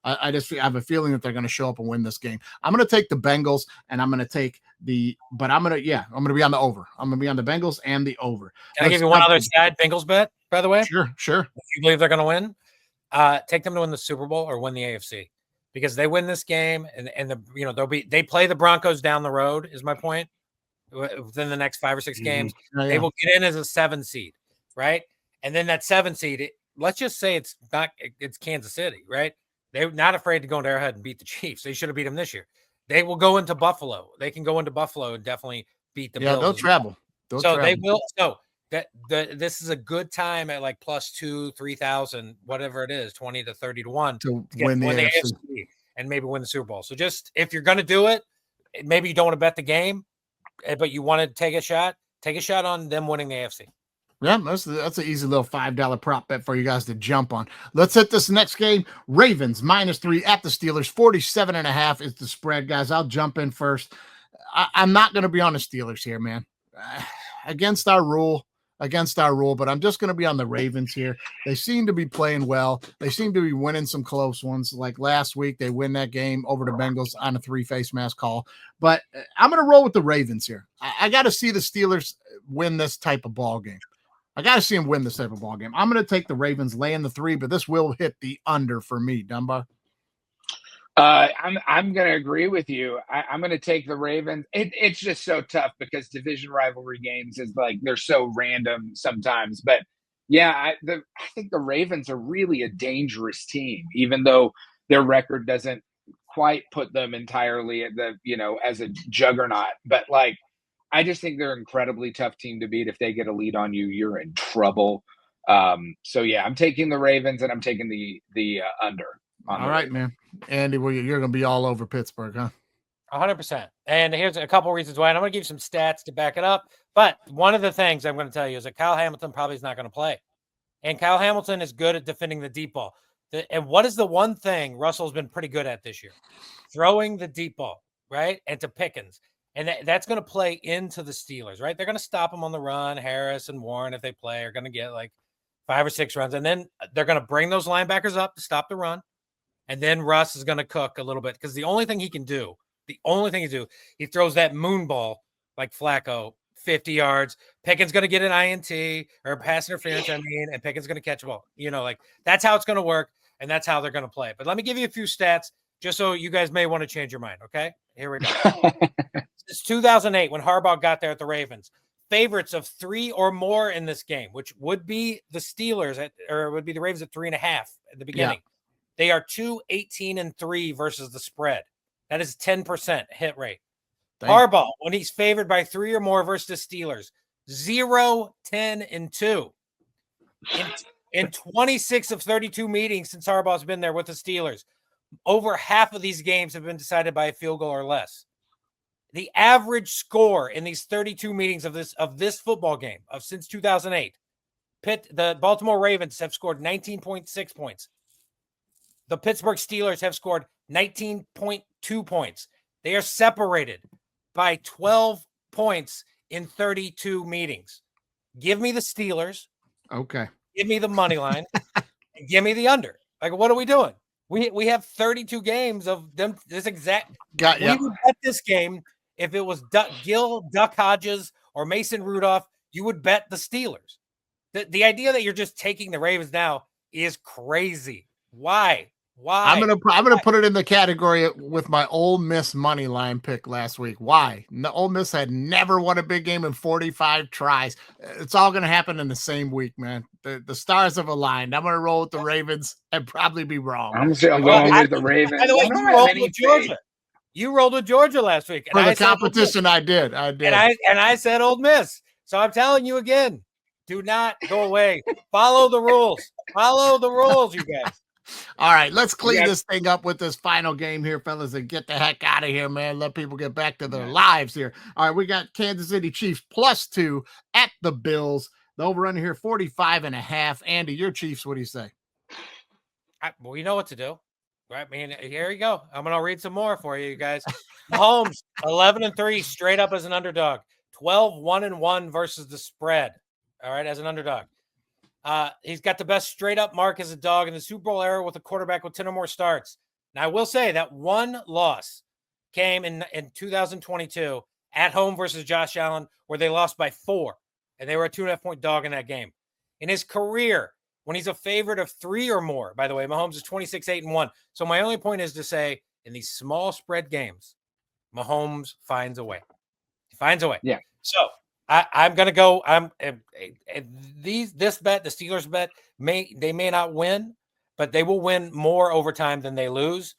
I have a feeling that they're going to show up and win this game. I'm going to take the Bengals, and I'm going to take I'm going to be on the over. I'm going to be on the Bengals and the over. Can I give you one other side Bengals bet, by the way? Sure. If you believe they're going to win, take them to win the Super Bowl or win the AFC, because they win this game and they play the Broncos down the road, is my point, within the next 5 or 6 games. They will get in as a 7 seed, right? And then that 7 seed, let's just say it's Kansas City, right? They're not afraid to go into Arrowhead and beat the Chiefs. They should have beat them this year. They will go into Buffalo. They can go into Buffalo and definitely beat the Bills. They'll travel. They will. So this is a good time at like plus 2,000, 3,000, whatever it is, 20 to 30 to 1 to win the AFC and maybe win the Super Bowl. So just if you're going to do it, maybe you don't want to bet the game, but you want to take a shot on them winning the AFC. Yeah, that's an easy little $5 prop bet for you guys to jump on. Let's hit this next game. Ravens -3 at the Steelers. 47.5 is the spread, guys. I'll jump in first. I'm not going to be on the Steelers here, man. Against our rule, but I'm just going to be on the Ravens here. They seem to be playing well. They seem to be winning some close ones. Like last week, they win that game over the Bengals on a 3-face mask call. But I'm going to roll with the Ravens here. I got to see the Steelers win this type of ball game. I got to see him win this type of ball game. I'm going to take the Ravens laying the 3, but this will hit the under for me, Dunbar. I'm going to agree with you. I'm going to take the Ravens. It's just so tough because division rivalry games is like they're so random sometimes. But yeah, I think the Ravens are really a dangerous team, even though their record doesn't quite put them entirely at as a juggernaut. But I just think they're an incredibly tough team to beat. If they get a lead on you, you're in trouble. So yeah, I'm taking the Ravens and I'm taking the under. All right, man. Andy, you're going to be all over Pittsburgh, huh? 100%. And here's a couple reasons why. And I'm going to give you some stats to back it up. But one of the things I'm going to tell you is that Kyle Hamilton probably is not going to play. And Kyle Hamilton is good at defending the deep ball. And what is the one thing Russell's been pretty good at this year? Throwing the deep ball, right? And to Pickens. And that's going to play into the Steelers, right? They're going to stop them on the run. Harris and Warren, if they play, are going to get like 5 or 6 runs. And then they're going to bring those linebackers up to stop the run. And then Russ is going to cook a little bit because the only thing he do, he throws that moon ball like Flacco, 50 yards. Pickens going to get an INT or pass interference, and Pickens going to catch a ball. Like that's how it's going to work, and that's how they're going to play. But let me give you a few stats just so you guys may want to change your mind, okay? Here we go. Since 2008, when Harbaugh got there at the Ravens, favorites of 3 or more in this game, which would be the Steelers or would be the Ravens at 3.5 at the beginning. Yeah. They are 2-18-3 versus the spread. That is 10% hit rate. Harbaugh, when he's favored by 3 or more versus the Steelers, 0-10-2. In 26 of 32 meetings since Harbaugh's been there with the Steelers, over half of these games have been decided by a field goal or less. The average score in these 32 meetings of this football game since 2008, the Baltimore Ravens have scored 19.6 points. The Pittsburgh Steelers have scored 19.2 points. They are separated by 12 points in 32 meetings. Give me the Steelers. Okay. Give me the money line. And give me the under. Like, what are we doing? We have 32 games of them. This exact. We would bet this game if it was Duck Hodges, or Mason Rudolph. You would bet the Steelers. The idea that you're just taking the Ravens now is crazy. Why? I'm gonna put it in the category with my Ole Miss money line pick last week. Why? Ole Miss had never won a big game in 45 tries. It's all gonna happen in the same week, man. The stars have aligned. I'm gonna roll with the Ravens and probably be wrong. I'm still going with the Ravens. By the way, you rolled with Georgia. You rolled with Georgia last week. For the competition, I did. And I said Ole Miss. So I'm telling you again, do not go away. Follow the rules. Follow the rules, you guys. All right, let's clean this thing up with this final game here, fellas, and get the heck out of here, man. Let people get back to their lives here. All right, we got Kansas City Chiefs +2 at the Bills. The over-under here, 45.5. Andy, your Chiefs, what do you say? Well, you know what to do. Right? I mean, here you go. I'm going to read some more for you guys. Mahomes, 11-3, straight up as an underdog. 12-1-1 versus the spread. All right, as an underdog. He's got the best straight up mark as a dog in the Super Bowl era with a quarterback with 10 or more starts. Now, I will say that one loss came in 2022 at home versus Josh Allen, where they lost by 4, and they were a 2.5-point dog in that game. In his career, when he's a favorite of 3 or more, by the way, Mahomes is 26-8-1. So my only point is to say, in these small spread games, Mahomes finds a way. He finds a way. Yeah. So I'm going to go. This bet, the Steelers bet, they may not win, but they will win more overtime than they lose.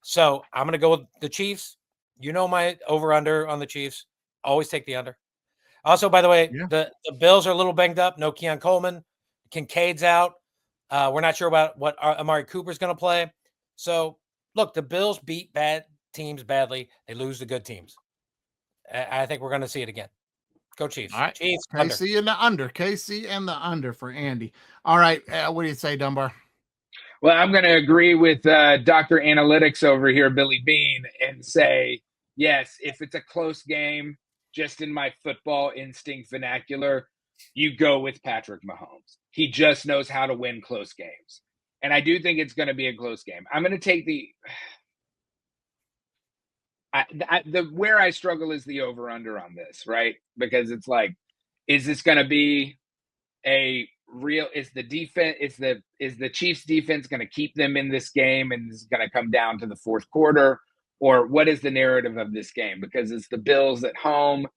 So I'm going to go with the Chiefs. You know my over-under on the Chiefs. Always take the under. Also, by the way, the Bills are a little banged up. No Keon Coleman. Kincaid's out. We're not sure about what Amari Cooper's going to play. So, look, the Bills beat bad teams badly. They lose the good teams. I think we're going to see it again. Go Chiefs. All right. Chiefs. KC and the under. KC and the under for Andy. All right. What do you say, Dunbar? Well, I'm going to agree with Dr. Analytics over here, Billy Bean, and say, yes, if it's a close game, just in my football instinct vernacular, you go with Patrick Mahomes. He just knows how to win close games. And I do think it's going to be a close game. I'm going to take where I struggle is the over-under on this, right? Because it's like, is this going to be is the Chiefs defense going to keep them in this game and is going to come down to the fourth quarter? Or what is the narrative of this game? Because it's the Bills at home.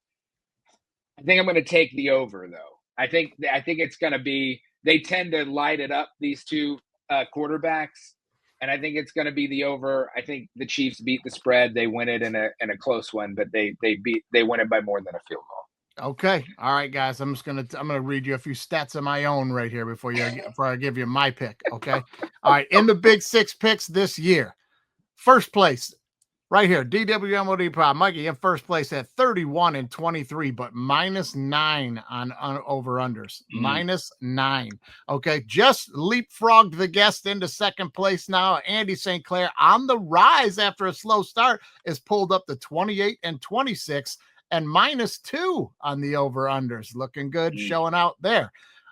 I think I'm going to take the over, though. I think it's going to be, they tend to light it up, these two quarterbacks. And I think it's going to be the over. I think the Chiefs beat the spread. They win it in a close one, but they win it by more than a field goal. Okay. All right, guys. I'm gonna read you a few stats of my own right here before I give you my pick. Okay. All right. In the Big Six picks this year, first place right here, DWMOD Prop Mikey in first place at 31-23, but -9 on over-unders. -9. Okay. Just leapfrogged the guest into second place now. Andy St.Clair on the rise after a slow start is pulled up to 28-26 and -2 on the over-unders. Looking good, showing out there.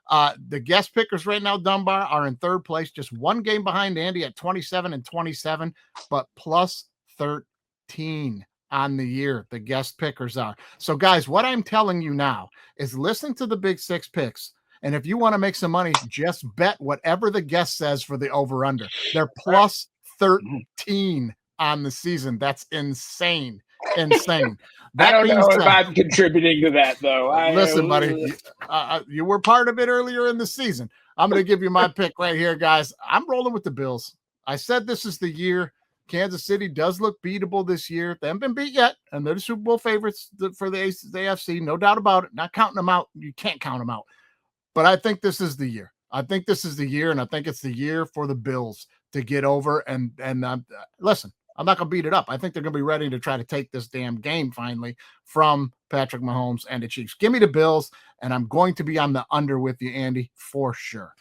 The guest pickers right now, Dunbar, are in third place, just one game behind Andy at 27-27, but plus 13 on the year. The guest pickers are. So, guys, what I'm telling you now is listen to the Big Six picks. And if you want to make some money, just bet whatever the guest says for the over-under. They're plus 13 on the season. That's insane. Insane. I don't know if I'm contributing to that, though. Listen, buddy, you were part of it earlier in the season. I'm going to give you my pick right here, guys. I'm rolling with the Bills. I said this is the year. Kansas City does look beatable this year. They haven't been beat yet, and they're the Super Bowl favorites for the AFC. No doubt about it. Not counting them out. You can't count them out. But I think this is the year. I think this is the year, and I think it's the year for the Bills to get over. And listen, I'm not going to beat it up. I think they're going to be ready to try to take this damn game finally from Patrick Mahomes and the Chiefs. Give me the Bills, and I'm going to be on the under with you, Andy, for sure.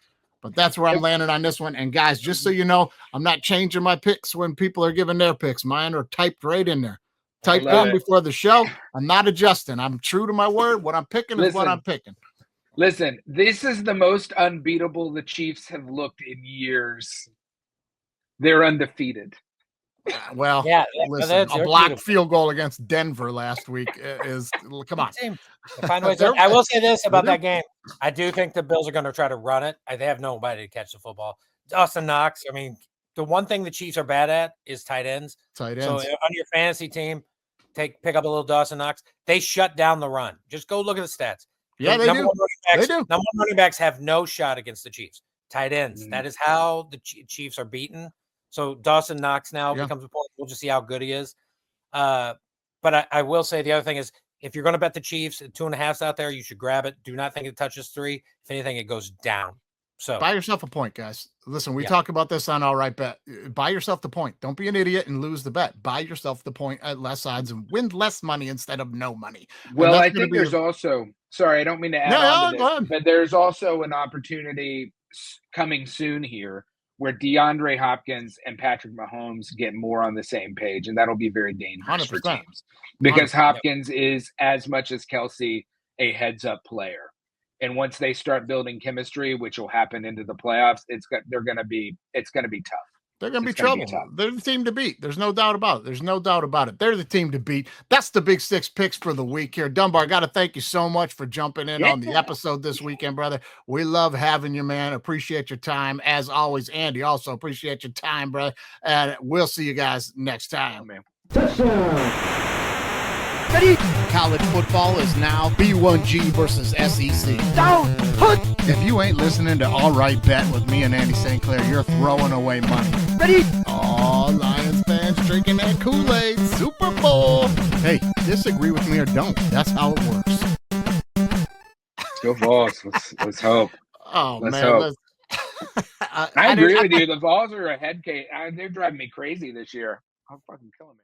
But that's where I'm landing on this one. And, guys, just so you know, I'm not changing my picks when people are giving their picks. Mine are typed right in there. Typed in before the show. I'm not adjusting. I'm true to my word. What I'm picking is what I'm picking. Listen, this is the most unbeatable the Chiefs have looked in years. They're undefeated. Well, yeah, listen, a blocked field goal against Denver last week is – come on. I will say this about that game. I do think the Bills are going to try to run it. They have nobody to catch the football. Dawson Knox, I mean, the one thing the Chiefs are bad at is tight ends. So on your fantasy team, pick up a little Dawson Knox. They shut down the run. Just go look at the stats. Yeah, they do. Number one running backs have no shot against the Chiefs. Tight ends. That is how the Chiefs are beaten. So Dawson Knox now becomes important. We'll just see how good he is. But I will say the other thing is, if you're going to bet the Chiefs, 2.5's out there, you should grab it. Do not think it touches 3. If anything, it goes down. So buy yourself a point, guys. Listen, we talk about this on All Right Bet. Buy yourself the point. Don't be an idiot and lose the bet. Buy yourself the point at less odds and win less money instead of no money. Well, I think there's also – sorry, I don't mean to add on to this, but there's also an opportunity coming soon here where DeAndre Hopkins and Patrick Mahomes get more on the same page, and that'll be very dangerous 100%. For teams because Hopkins is, as much as Kelsey, a heads-up player. And once they start building chemistry, which will happen into the playoffs, it's going to be tough. They're going to be trouble. They're the team to beat. There's no doubt about it. They're the team to beat. That's the Big Six picks for the week here. Dunbar, I got to thank you so much for jumping in on the episode this weekend, brother. We love having you, man. Appreciate your time. As always, Andy, also appreciate your time, brother. And we'll see you guys next time. Man. Touchdown. College football is now B1G versus SEC. Down, put. If you ain't listening to All Right Bet with me and Andy St.Clair, you're throwing away money. Ready? Oh, Lions fans drinking that Kool-Aid. Super Bowl. Hey, disagree with me or don't. That's how it works. Go Vols. Let's hope. Oh, let's man. Hope. I agree with you. The Vols are a head case. They're driving me crazy this year. I'm fucking killing me.